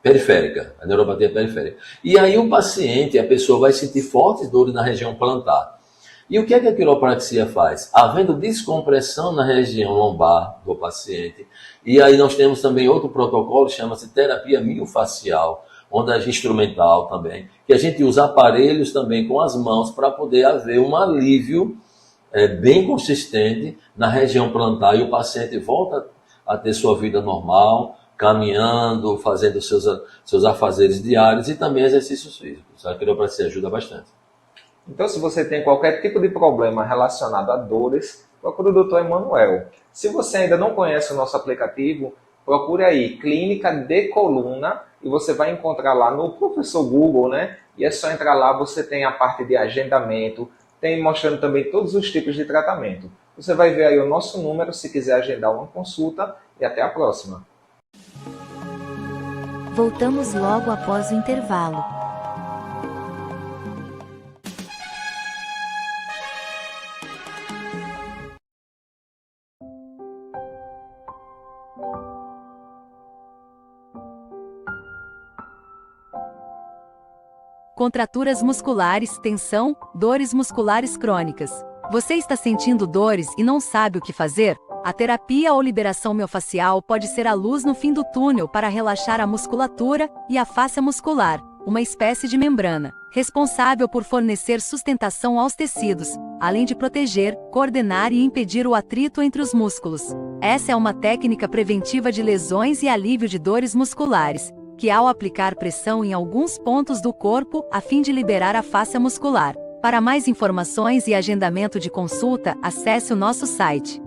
periférica, a neuropatia periférica. E aí o paciente, a pessoa vai sentir fortes dores na região plantar. E o que é que a quiropraxia faz? Havendo descompressão na região lombar do paciente, e aí nós temos também outro protocolo, chama-se terapia miofacial, onde é instrumental também, que a gente usa aparelhos também com as mãos para poder haver um alívio bem consistente na região plantar e o paciente volta a ter sua vida normal, caminhando, fazendo seus afazeres diários e também exercícios físicos. A quiropraxia ajuda bastante. Então, se você tem qualquer tipo de problema relacionado a dores, procure o Dr. Emanuel. Se você ainda não conhece o nosso aplicativo, procure aí Clínica de Coluna e você vai encontrar lá no Professor Google, né? E é só entrar lá, você tem a parte de agendamento, tem mostrando também todos os tipos de tratamento. Você vai ver aí o nosso número se quiser agendar uma consulta e até a próxima. Voltamos logo após o intervalo. Contraturas musculares, tensão, dores musculares crônicas. Você está sentindo dores e não sabe o que fazer? A terapia ou liberação miofascial pode ser a luz no fim do túnel para relaxar a musculatura e a fáscia muscular, uma espécie de membrana, responsável por fornecer sustentação aos tecidos, além de proteger, coordenar e impedir o atrito entre os músculos. Essa é uma técnica preventiva de lesões e alívio de dores musculares, que ao aplicar pressão em alguns pontos do corpo, a fim de liberar a fáscia muscular. Para mais informações e agendamento de consulta, acesse o nosso site.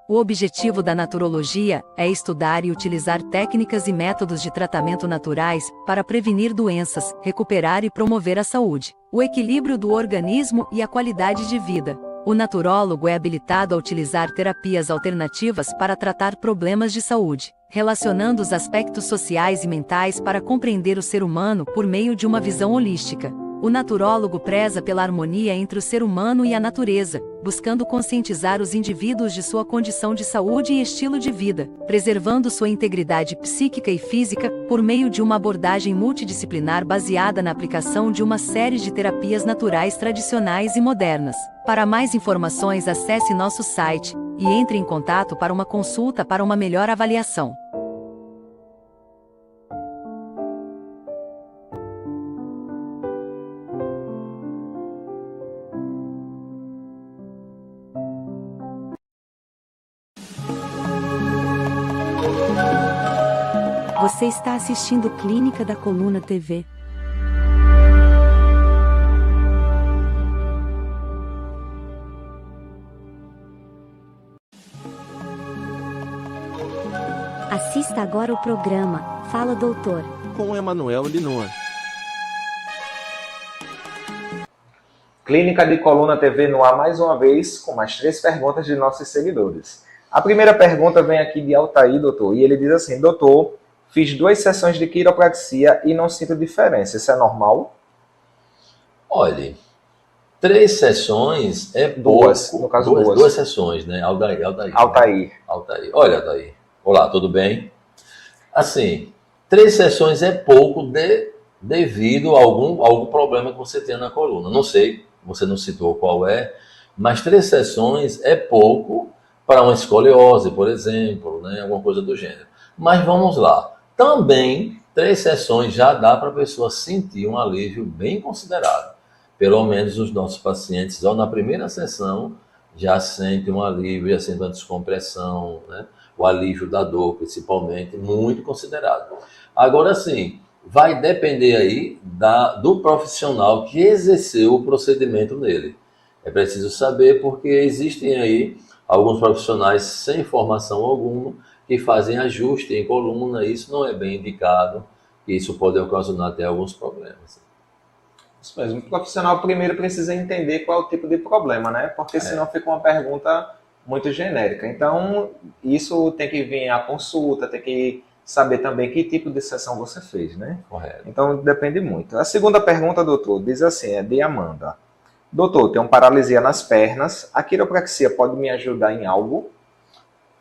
O objetivo da naturologia é estudar e utilizar técnicas e métodos de tratamento naturais para prevenir doenças, recuperar e promover a saúde, o equilíbrio do organismo e a qualidade de vida. O naturólogo é habilitado a utilizar terapias alternativas para tratar problemas de saúde, relacionando os aspectos sociais e mentais para compreender o ser humano por meio de uma visão holística. O naturólogo preza pela harmonia entre o ser humano e a natureza, buscando conscientizar os indivíduos de sua condição de saúde e estilo de vida, preservando sua integridade psíquica e física, por meio de uma abordagem multidisciplinar baseada na aplicação de uma série de terapias naturais tradicionais e modernas. Para mais informações, acesse nosso site e entre em contato para uma consulta para uma melhor avaliação. Você está assistindo Clínica da Coluna TV. Assista agora o programa Fala, doutor. Com Emanuel Linoa. Clínica de Coluna TV no ar mais uma vez, com mais 3 perguntas de nossos seguidores. A primeira pergunta vem aqui de Altair, doutor, e ele diz assim: doutor, fiz 2 sessões de quiropraxia e não sinto diferença, isso é normal? Olha, 3 sessões é Duas, pouco. no caso duas. 2 sessões, né? Altair. Altair. Olha, Altair. Olá, tudo bem? Assim, 3 sessões é pouco devido a algum problema que você tenha na coluna. Não sei, você não citou qual é, mas 3 sessões é pouco para uma escoliose, por exemplo, né? Alguma coisa do gênero. Mas vamos lá. Também, 3 sessões já dá para a pessoa sentir um alívio bem considerável. Pelo menos os nossos pacientes, ó, na primeira sessão, já sentem um alívio, já sentem uma descompressão, né? O alívio da dor, principalmente, muito considerável. Agora sim, vai depender aí do profissional que exerceu o procedimento nele. É preciso saber, porque existem aí alguns profissionais sem formação alguma que fazem ajuste em coluna, isso não é bem indicado, e isso pode ocasionar até alguns problemas. Isso mesmo. O profissional primeiro precisa entender qual é o tipo de problema, né? Porque senão fica uma pergunta muito genérica. Então, isso tem que vir à consulta, tem que saber também que tipo de sessão você fez, né? Correto. Então, depende muito. A segunda pergunta, doutor, diz assim, é de Amanda. Doutor, tenho paralisia nas pernas, a quiropraxia pode me ajudar em algo?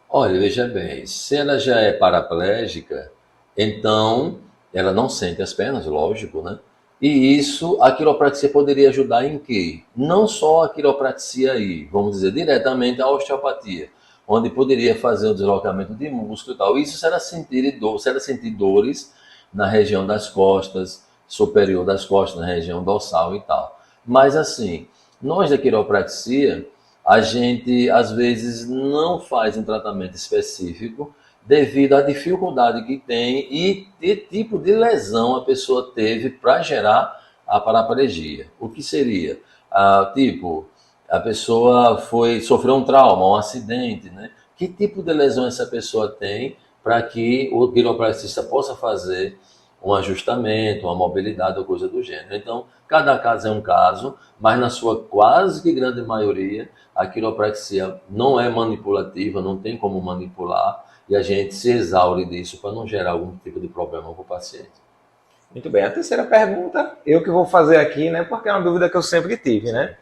Olha, veja bem, se ela já é paraplégica, então ela não sente as pernas, lógico, né? E isso, a quiropraxia poderia ajudar em quê? Não só a quiropraxia aí, vamos dizer, diretamente a osteopatia, onde poderia fazer o deslocamento de músculo e tal. Isso se ela sentir dores na região das costas, superior das costas, na região dorsal e tal. Mas assim, nós da quiropraxia, a gente às vezes não faz um tratamento específico devido à dificuldade que tem e que tipo de lesão a pessoa teve para gerar a paraplegia. O que seria? A pessoa sofreu um trauma, um acidente, né? Que tipo de lesão essa pessoa tem para que o quiropraxista possa fazer um ajustamento, uma mobilidade ou coisa do gênero. Então, cada caso é um caso, mas na sua quase que grande maioria, a quiropraxia não é manipulativa, não tem como manipular, e a gente se exaure disso para não gerar algum tipo de problema para o paciente. Muito bem. A terceira pergunta, eu que vou fazer aqui, né? Porque é uma dúvida que eu sempre tive, né?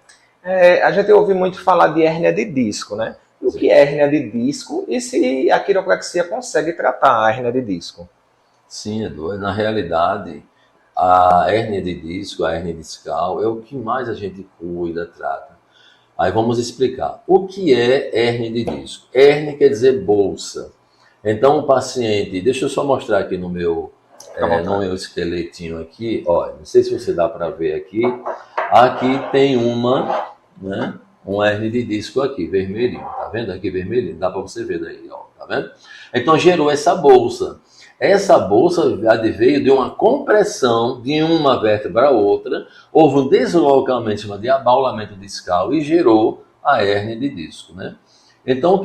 A gente ouve muito falar de hérnia de disco, né? O que é hérnia de disco e se a quiropraxia consegue tratar a hérnia de disco? Sim, Edu. Na realidade, a hérnia de disco, a hérnia discal, é o que mais a gente cuida, trata. Aí vamos explicar. O que é hérnia de disco? Hérnia quer dizer bolsa. Então o paciente, deixa eu só mostrar aqui no meu esqueletinho aqui, olha, não sei se você dá para ver aqui. Aqui tem uma hérnia de disco aqui, vermelhinho, tá vendo aqui vermelhinho? Dá para você ver daí, ó, tá vendo? Então gerou essa bolsa. Essa bolsa veio de uma compressão de uma vértebra a outra, houve um deslocamento, chama de abaulamento discal, e gerou a hérnia de disco, né? Então, o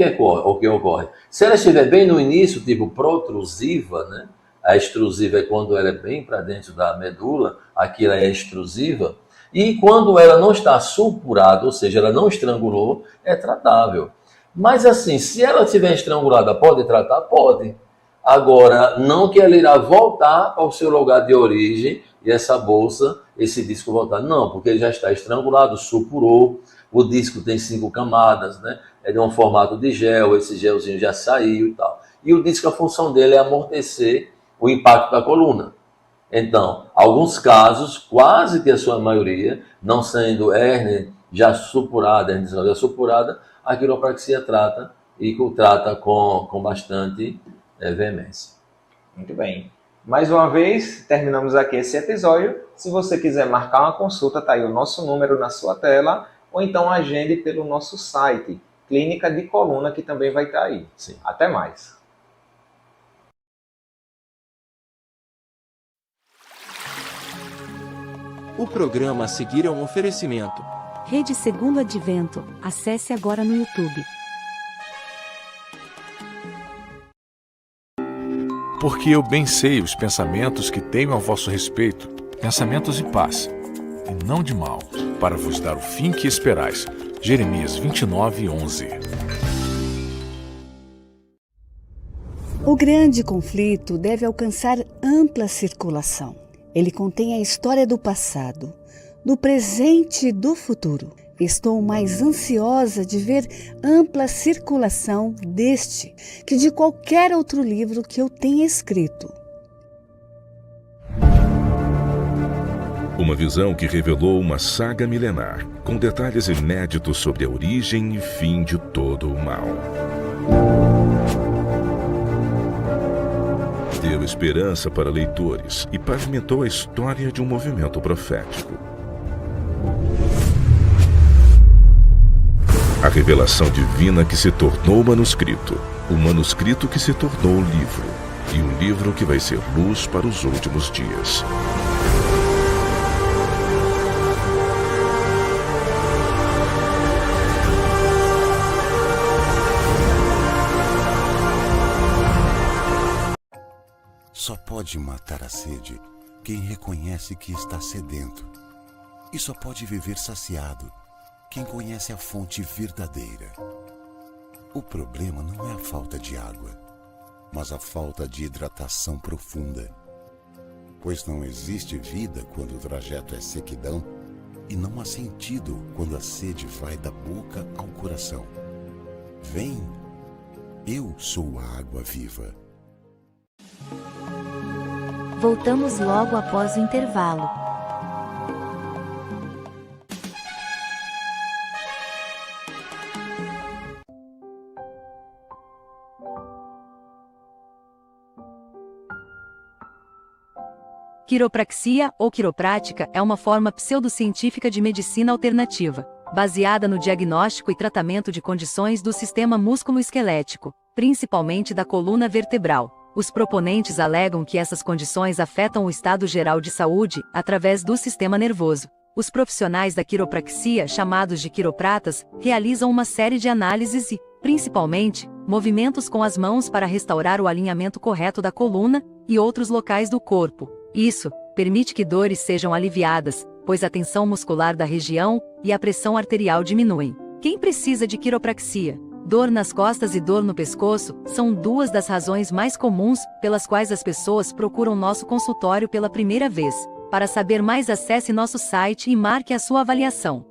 que ocorre? Se ela estiver bem no início, tipo protrusiva, né? A extrusiva é quando ela é bem para dentro da medula, aqui ela é extrusiva, e quando ela não está supurada, ou seja, ela não estrangulou, é tratável. Mas assim, se ela estiver estrangulada, pode tratar? Pode. Agora, não que ela irá voltar ao seu lugar de origem e essa bolsa, esse disco voltar. Não, porque ele já está estrangulado, supurou, o disco tem 5 camadas, né? É de um formato de gel, esse gelzinho já saiu e tal. E o disco, a função dele é amortecer o impacto da coluna. Então, alguns casos, quase que a sua maioria, não sendo hérnia já supurada, hérnia já supurada, a quiropraxia trata e trata com bastante veemência. Muito bem. Mais uma vez, terminamos aqui esse episódio. Se você quiser marcar uma consulta, tá aí o nosso número na sua tela, ou então agende pelo nosso site, Clínica de Coluna, que também vai estar aí. Sim. Até mais. O programa a seguir é um oferecimento. Rede Segundo Advento. Acesse agora no YouTube. Porque eu bem sei os pensamentos que tenho a vosso respeito, pensamentos de paz, e não de mal, para vos dar o fim que esperais. Jeremias 29:11. O grande conflito deve alcançar ampla circulação. Ele contém a história do passado, do presente e do futuro. Estou mais ansiosa de ver ampla circulação deste que de qualquer outro livro que eu tenha escrito. Uma visão que revelou uma saga milenar, com detalhes inéditos sobre a origem e fim de todo o mal. Deu esperança para leitores e pavimentou a história de um movimento profético. A revelação divina que se tornou manuscrito, o manuscrito que se tornou livro, e um livro que vai ser luz para os últimos dias. Só pode matar a sede quem reconhece que está sedento. E só pode viver saciado quem conhece a fonte verdadeira. O problema não é a falta de água, mas a falta de hidratação profunda. Pois não existe vida quando o trajeto é sequidão, e não há sentido quando a sede vai da boca ao coração. Vem, eu sou a água viva. Voltamos logo após o intervalo. Quiropraxia ou quiroprática é uma forma pseudocientífica de medicina alternativa, baseada no diagnóstico e tratamento de condições do sistema músculo-esquelético, principalmente da coluna vertebral. Os proponentes alegam que essas condições afetam o estado geral de saúde através do sistema nervoso. Os profissionais da quiropraxia, chamados de quiropratas, realizam uma série de análises e, principalmente, movimentos com as mãos para restaurar o alinhamento correto da coluna e outros locais do corpo. Isso permite que dores sejam aliviadas, pois a tensão muscular da região e a pressão arterial diminuem. Quem precisa de quiropraxia? Dor nas costas e dor no pescoço são duas das razões mais comuns pelas quais as pessoas procuram nosso consultório pela primeira vez. Para saber mais, acesse nosso site e marque a sua avaliação.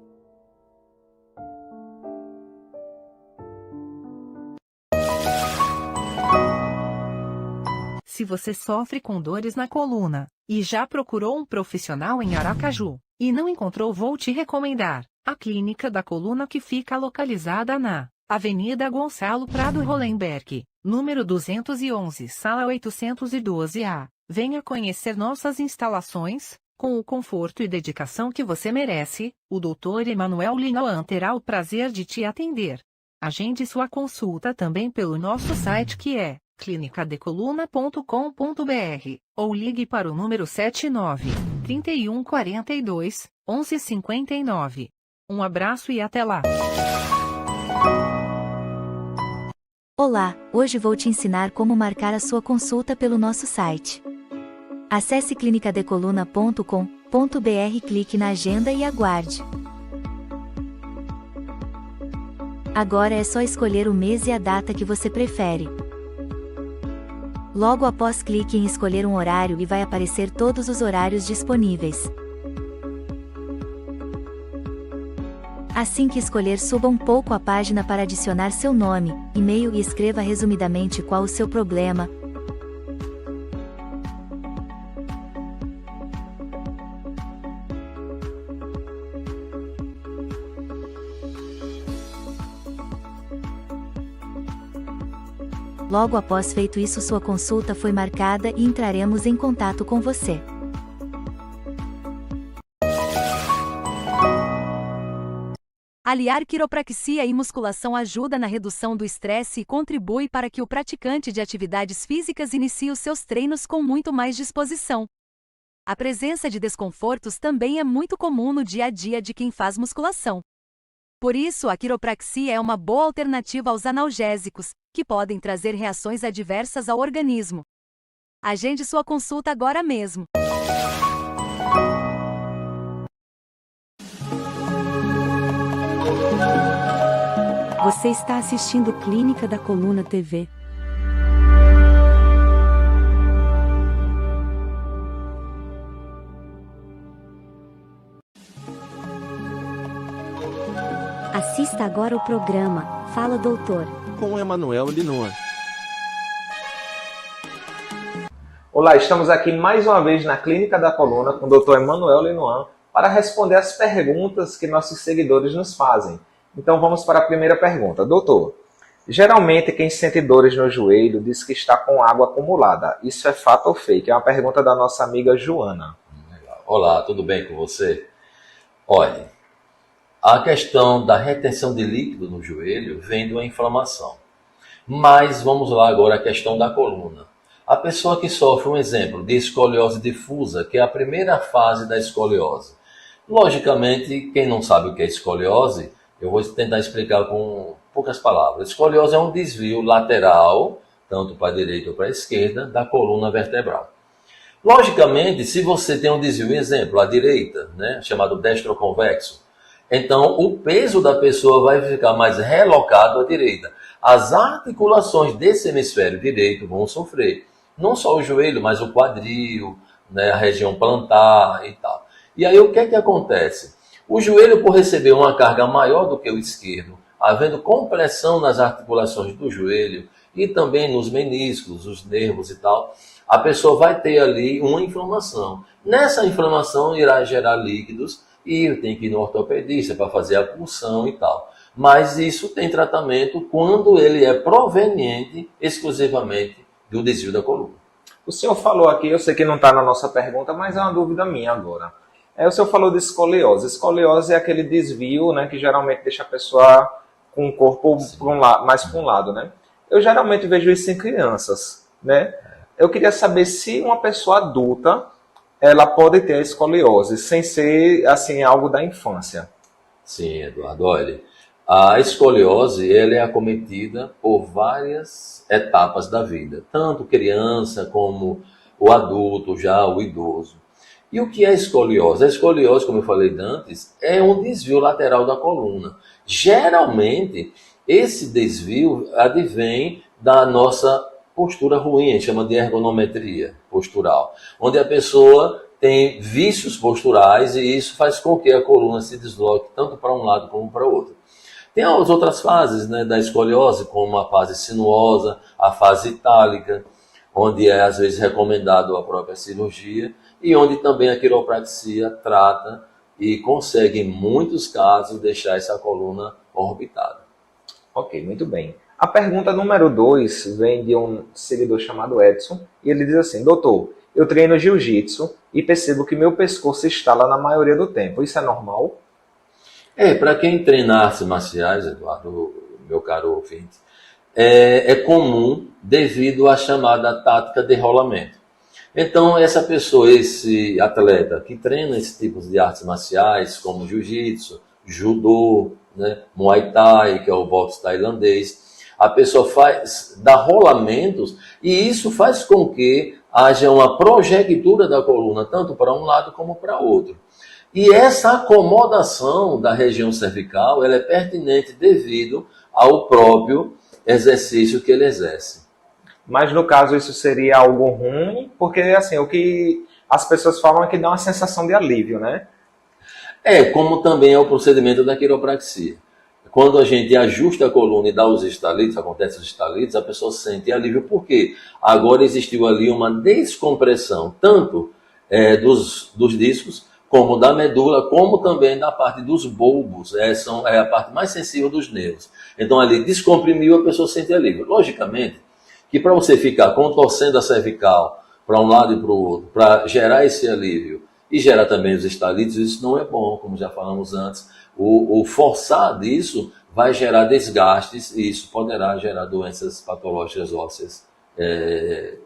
Se você sofre com dores na coluna e já procurou um profissional em Aracaju e não encontrou, vou te recomendar a Clínica da Coluna, que fica localizada na Avenida Gonçalo Prado Hollenberg, número 211, sala 812A. Venha conhecer nossas instalações. Com o conforto e dedicação que você merece, o Dr. Emanuel Linoan terá o prazer de te atender. Agende sua consulta também pelo nosso site, que é clinicadecoluna.com.br, ou ligue para o número 79 3142 1159. Um abraço e até lá! Olá, hoje vou te ensinar como marcar a sua consulta pelo nosso site. Acesse clinicadecoluna.com.br, clique na agenda e aguarde. Agora é só escolher o mês e a data que você prefere. Logo após, clique em escolher um horário e vai aparecer todos os horários disponíveis. Assim que escolher, suba um pouco a página para adicionar seu nome, e-mail e escreva resumidamente qual o seu problema. Logo após feito isso, sua consulta foi marcada e entraremos em contato com você. Aliar quiropraxia e musculação ajuda na redução do estresse e contribui para que o praticante de atividades físicas inicie os seus treinos com muito mais disposição. A presença de desconfortos também é muito comum no dia a dia de quem faz musculação. Por isso, a quiropraxia é uma boa alternativa aos analgésicos, que podem trazer reações adversas ao organismo. Agende sua consulta agora mesmo. Você está assistindo Clínica da Coluna TV. Assista agora o programa Fala Doutor, com Emanuel Linoa. Olá, estamos aqui mais uma vez na Clínica da Coluna com o Dr. Emanuel Linoa para responder as perguntas que nossos seguidores nos fazem. Então vamos para a primeira pergunta. Doutor, geralmente quem sente dores no joelho diz que está com água acumulada. Isso é fato ou fake? É uma pergunta da nossa amiga Joana. Olá, tudo bem com você? Olha, a questão da retenção de líquido no joelho vem de uma inflamação. Mas vamos lá agora a questão da coluna. A pessoa que sofre, um exemplo, de escoliose difusa, que é a primeira fase da escoliose. Logicamente, quem não sabe o que é escoliose, eu vou tentar explicar com poucas palavras. Escoliose é um desvio lateral, tanto para a direita ou para a esquerda, da coluna vertebral. Logicamente, se você tem um desvio, exemplo, à direita, né, chamado destroconvexo, então o peso da pessoa vai ficar mais relocado à direita. As articulações desse hemisfério direito vão sofrer. Não só o joelho, mas o quadril, né, a região plantar e tal. E aí o que é que acontece? O joelho, por receber uma carga maior do que o esquerdo, havendo compressão nas articulações do joelho e também nos meniscos, os nervos e tal, a pessoa vai ter ali uma inflamação. Nessa inflamação irá gerar líquidos e tem que ir no ortopedista para fazer a punção e tal. Mas isso tem tratamento quando ele é proveniente exclusivamente do desvio da coluna. O senhor falou aqui, eu sei que não está na nossa pergunta, mas é uma dúvida minha agora. O senhor falou de escoliose. Escoliose é aquele desvio, né, que geralmente deixa a pessoa com o corpo mais para um lado, né? Eu geralmente vejo isso em crianças, né? Eu queria saber se uma pessoa adulta ela pode ter a escoliose, sem ser assim algo da infância. Sim, Eduardo, olha, a escoliose ela é acometida por várias etapas da vida, tanto criança como o adulto, já o idoso. E o que é a escoliose? A escoliose, como eu falei antes, é um desvio lateral da coluna. Geralmente, esse desvio advém da nossa postura ruim, a gente chama de ergonometria postural, onde a pessoa tem vícios posturais e isso faz com que a coluna se desloque tanto para um lado como para o outro. Tem as outras fases, né, da escoliose, como a fase sinuosa, a fase itálica, onde é às vezes recomendado a própria cirurgia e onde também a quiropraxia trata e consegue, em muitos casos, deixar essa coluna orbitada. Ok, muito bem. A pergunta número 2 vem de um seguidor chamado Edson, e ele diz assim: doutor, eu treino jiu-jitsu e percebo que meu pescoço estala na maioria do tempo. Isso é normal? Para quem treina artes marciais, Eduardo, meu caro ouvinte, é comum devido à chamada tática de rolamento. Então, essa pessoa, esse atleta que treina esse tipo de artes marciais, como jiu-jitsu, judô, né, muay thai, que é o boxe tailandês, a pessoa dá rolamentos e isso faz com que haja uma projectura da coluna, tanto para um lado como para outro. E essa acomodação da região cervical ela é pertinente devido ao próprio exercício que ele exerce. Mas no caso isso seria algo ruim, porque assim, o que as pessoas falam é que dá uma sensação de alívio, né? Como também é o procedimento da quiropraxia. Quando a gente ajusta a coluna e dá os estalidos, acontece os estalidos, a pessoa sente alívio. Por quê? Agora existiu ali uma descompressão, tanto dos discos, como da medula, como também da parte dos bulbos. É a parte mais sensível dos nervos. Então ali descomprimiu, a pessoa sente alívio. Logicamente, que para você ficar contorcendo a cervical para um lado e para o outro, para gerar esse alívio e gerar também os estalidos, isso não é bom, como já falamos antes. O forçar disso vai gerar desgastes e isso poderá gerar doenças patológicas ósseas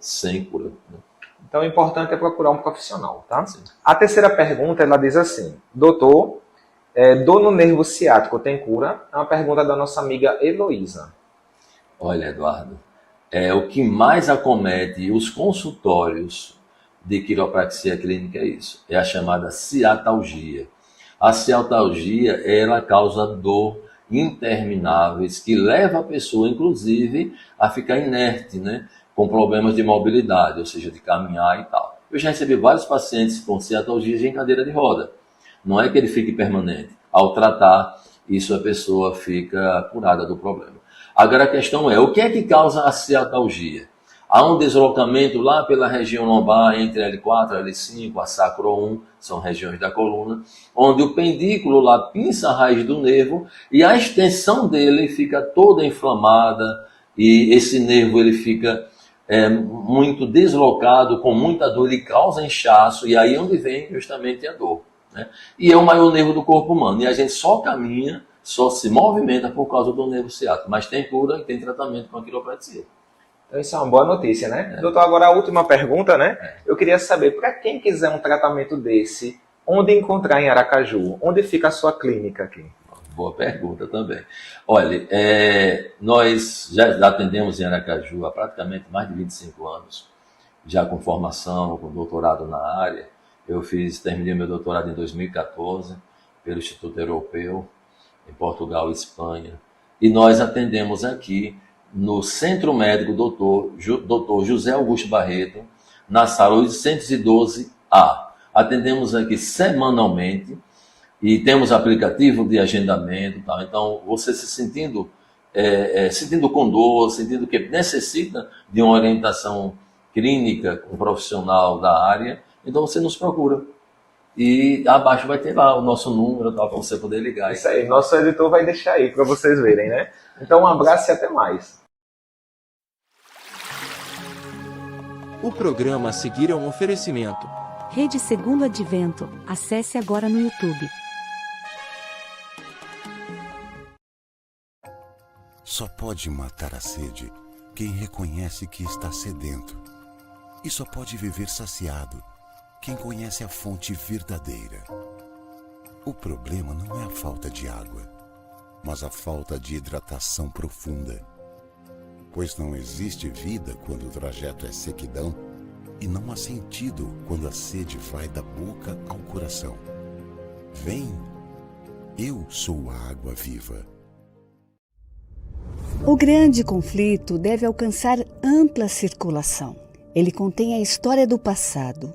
sem cura, né? Então o importante é procurar um profissional, tá? Sim. A terceira pergunta, ela diz assim: doutor, dor no nervo ciático tem cura? É uma pergunta da nossa amiga Heloísa. Olha, Eduardo, o que mais acomete os consultórios de quiropraxia clínica é isso, é a chamada ciatalgia. A ciatalgia, ela causa dor intermináveis que leva a pessoa, inclusive, a ficar inerte, né? Com problemas de mobilidade, ou seja, de caminhar e tal. Eu já recebi vários pacientes com ciatalgia em cadeira de roda. Não é que ele fique permanente. Ao tratar, isso a pessoa fica curada do problema. Agora a questão é, o que é que causa a ciatalgia? Há um deslocamento lá pela região lombar entre L4, L5, a sacro 1, são regiões da coluna, onde o pendículo lá pinça a raiz do nervo e a extensão dele fica toda inflamada e esse nervo ele fica muito deslocado, com muita dor, ele causa inchaço e aí é onde vem justamente a dor, né? E é o maior nervo do corpo humano e a gente só caminha, só se movimenta por causa do nervo ciático, mas tem cura e tem tratamento com a quiropraxia. Então isso é uma boa notícia, né? Doutor, agora a última pergunta, né? Eu queria saber, para quem quiser um tratamento desse, onde encontrar em Aracaju? Onde fica a sua clínica aqui? Boa pergunta também. Olha, nós já atendemos em Aracaju há praticamente mais de 25 anos, já com formação, com doutorado na área. Eu terminei meu doutorado em 2014 pelo Instituto Europeu, em Portugal e Espanha. E nós atendemos aqui no Centro Médico Dr. José Augusto Barreto, na sala 812A. Atendemos aqui semanalmente e temos aplicativo de agendamento. Tá? Então, você se sentindo com dor, sentindo que necessita de uma orientação clínica com um profissional da área, então você nos procura. E abaixo vai ter lá o nosso número para você poder ligar. Isso aí, nosso editor vai deixar aí para vocês verem, né? Então, um abraço e até mais. O programa a seguir é um oferecimento. Rede Segundo Advento. Acesse agora no YouTube. Só pode matar a sede quem reconhece que está sedento. E só pode viver saciado quem conhece a fonte verdadeira. O problema não é a falta de água, mas a falta de hidratação profunda. Pois não existe vida quando o trajeto é sequidão, e não há sentido quando a sede vai da boca ao coração. Vem, eu sou a água viva. O grande conflito deve alcançar ampla circulação. Ele contém a história do passado,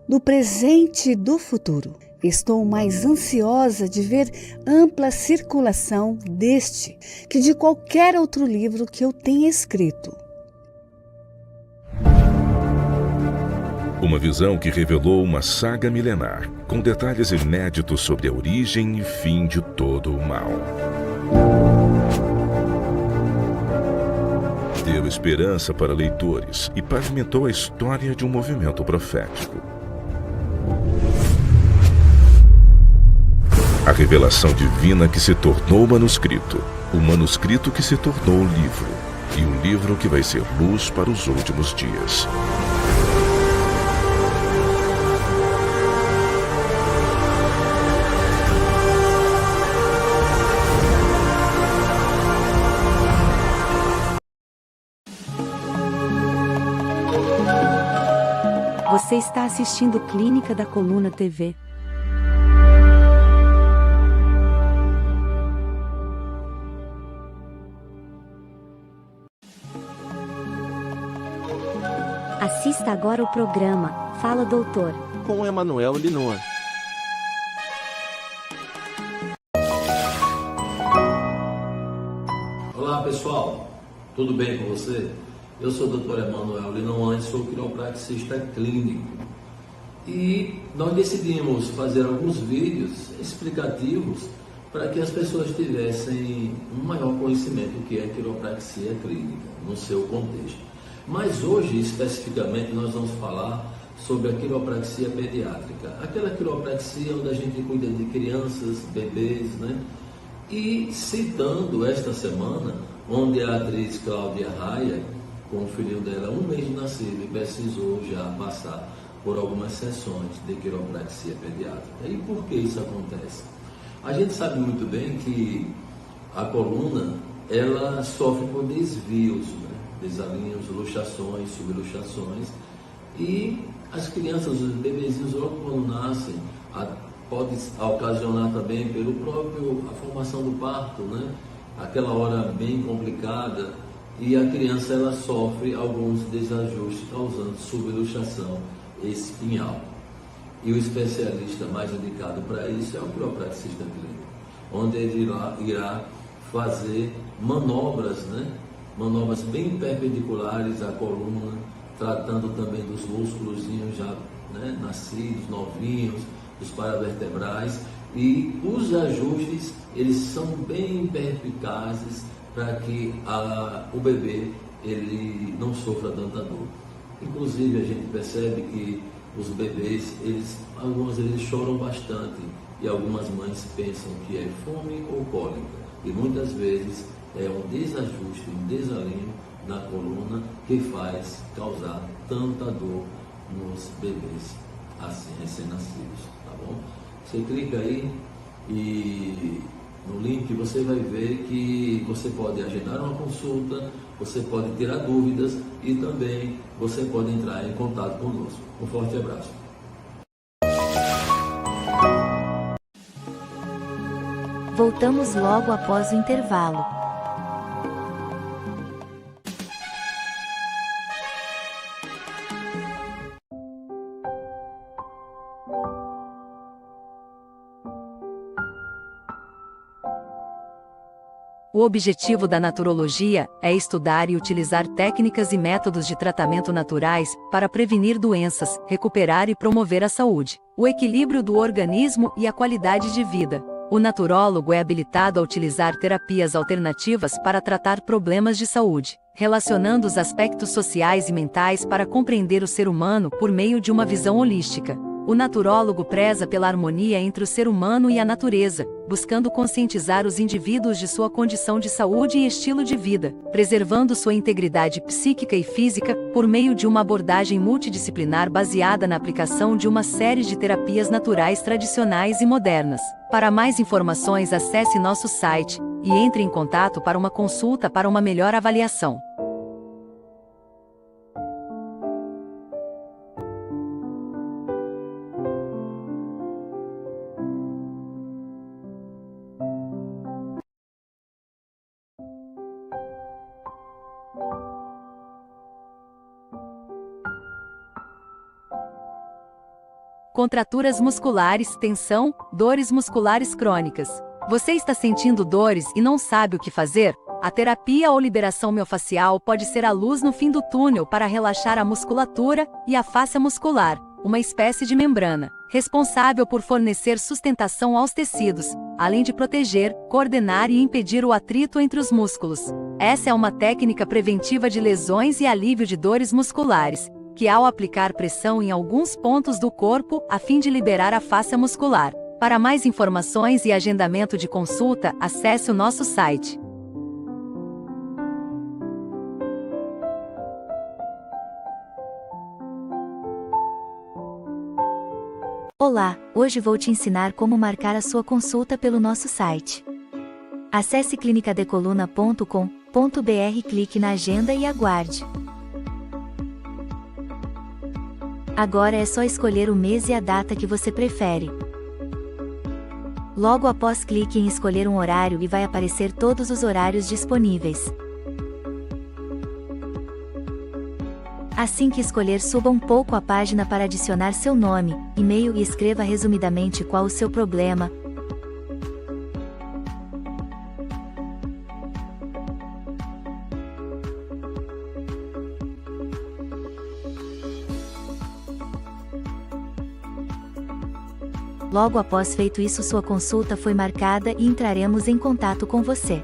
do presente e do futuro. Estou mais ansiosa de ver ampla circulação deste que de qualquer outro livro que eu tenha escrito. Uma visão que revelou uma saga milenar, com detalhes inéditos sobre a origem e fim de todo o mal. Deu esperança para leitores e pavimentou a história de um movimento profético. A revelação divina que se tornou manuscrito, o manuscrito que se tornou livro, e um livro que vai ser luz para os últimos dias. Você está assistindo Clínica da Coluna TV. Assista agora o programa Fala Doutor, com Emanuel Linor. Olá pessoal, tudo bem com você? Eu sou o Dr. Emanuel Linor, sou quiropraxista clínico. E nós decidimos fazer alguns vídeos explicativos para que as pessoas tivessem um maior conhecimento do que é quiropraxia clínica, no seu contexto. Mas hoje, especificamente, nós vamos falar sobre a quiropraxia pediátrica. Aquela quiropraxia onde a gente cuida de crianças, bebês, né? E citando esta semana, onde a atriz Cláudia Raia, com o filhinho dela, 1 mês de nascido, e precisou já passar por algumas sessões de quiropraxia pediátrica. E por que isso acontece? A gente sabe muito bem que a coluna, ela sofre por desvios, né? desalinhos, luxações, subluxações. E as crianças, os bebezinhos, logo quando nascem, pode ocasionar também a formação do parto, né? Aquela hora bem complicada, e a criança ela sofre alguns desajustes, causando subluxação espinhal. E o especialista mais indicado para isso é o quiropraticista clínico, onde ele irá fazer manobras, né? Manobras bem perpendiculares à coluna, tratando também dos músculos já, né, nascidos, novinhos, dos paravertebrais, e os ajustes eles são bem perspicazes para que o bebê ele não sofra tanta dor. Inclusive a gente percebe que os bebês, alguns choram bastante, e algumas mães pensam que é fome ou cólica, e muitas vezes é um desajuste, um desalinho na coluna que faz causar tanta dor nos bebês assim recém-nascidos, tá bom? Você clica aí e no link você vai ver que você pode agendar uma consulta, você pode tirar dúvidas e também você pode entrar em contato conosco. Um forte abraço. Voltamos logo após o intervalo. O objetivo da naturologia é estudar e utilizar técnicas e métodos de tratamento naturais para prevenir doenças, recuperar e promover a saúde, o equilíbrio do organismo e a qualidade de vida. O naturólogo é habilitado a utilizar terapias alternativas para tratar problemas de saúde, relacionando os aspectos sociais e mentais para compreender o ser humano por meio de uma visão holística. O naturólogo preza pela harmonia entre o ser humano e a natureza, buscando conscientizar os indivíduos de sua condição de saúde e estilo de vida, preservando sua integridade psíquica e física, por meio de uma abordagem multidisciplinar baseada na aplicação de uma série de terapias naturais tradicionais e modernas. Para mais informações, acesse nosso site e entre em contato para uma consulta para uma melhor avaliação. Contraturas musculares, tensão, dores musculares crônicas. Você está sentindo dores e não sabe o que fazer? A terapia ou liberação miofascial pode ser a luz no fim do túnel para relaxar a musculatura e a fáscia muscular, uma espécie de membrana, responsável por fornecer sustentação aos tecidos, além de proteger, coordenar e impedir o atrito entre os músculos. Essa é uma técnica preventiva de lesões e alívio de dores musculares, que ao aplicar pressão em alguns pontos do corpo, a fim de liberar a fáscia muscular. Para mais informações e agendamento de consulta, acesse o nosso site. Olá, hoje vou te ensinar como marcar a sua consulta pelo nosso site. Acesse clinicadecoluna.com.br, clique na agenda e aguarde. Agora é só escolher o mês e a data que você prefere. Logo após, clique em escolher um horário e vai aparecer todos os horários disponíveis. Assim que escolher, suba um pouco a página para adicionar seu nome, e-mail e escreva resumidamente qual o seu problema. Logo após feito isso, sua consulta foi marcada e entraremos em contato com você.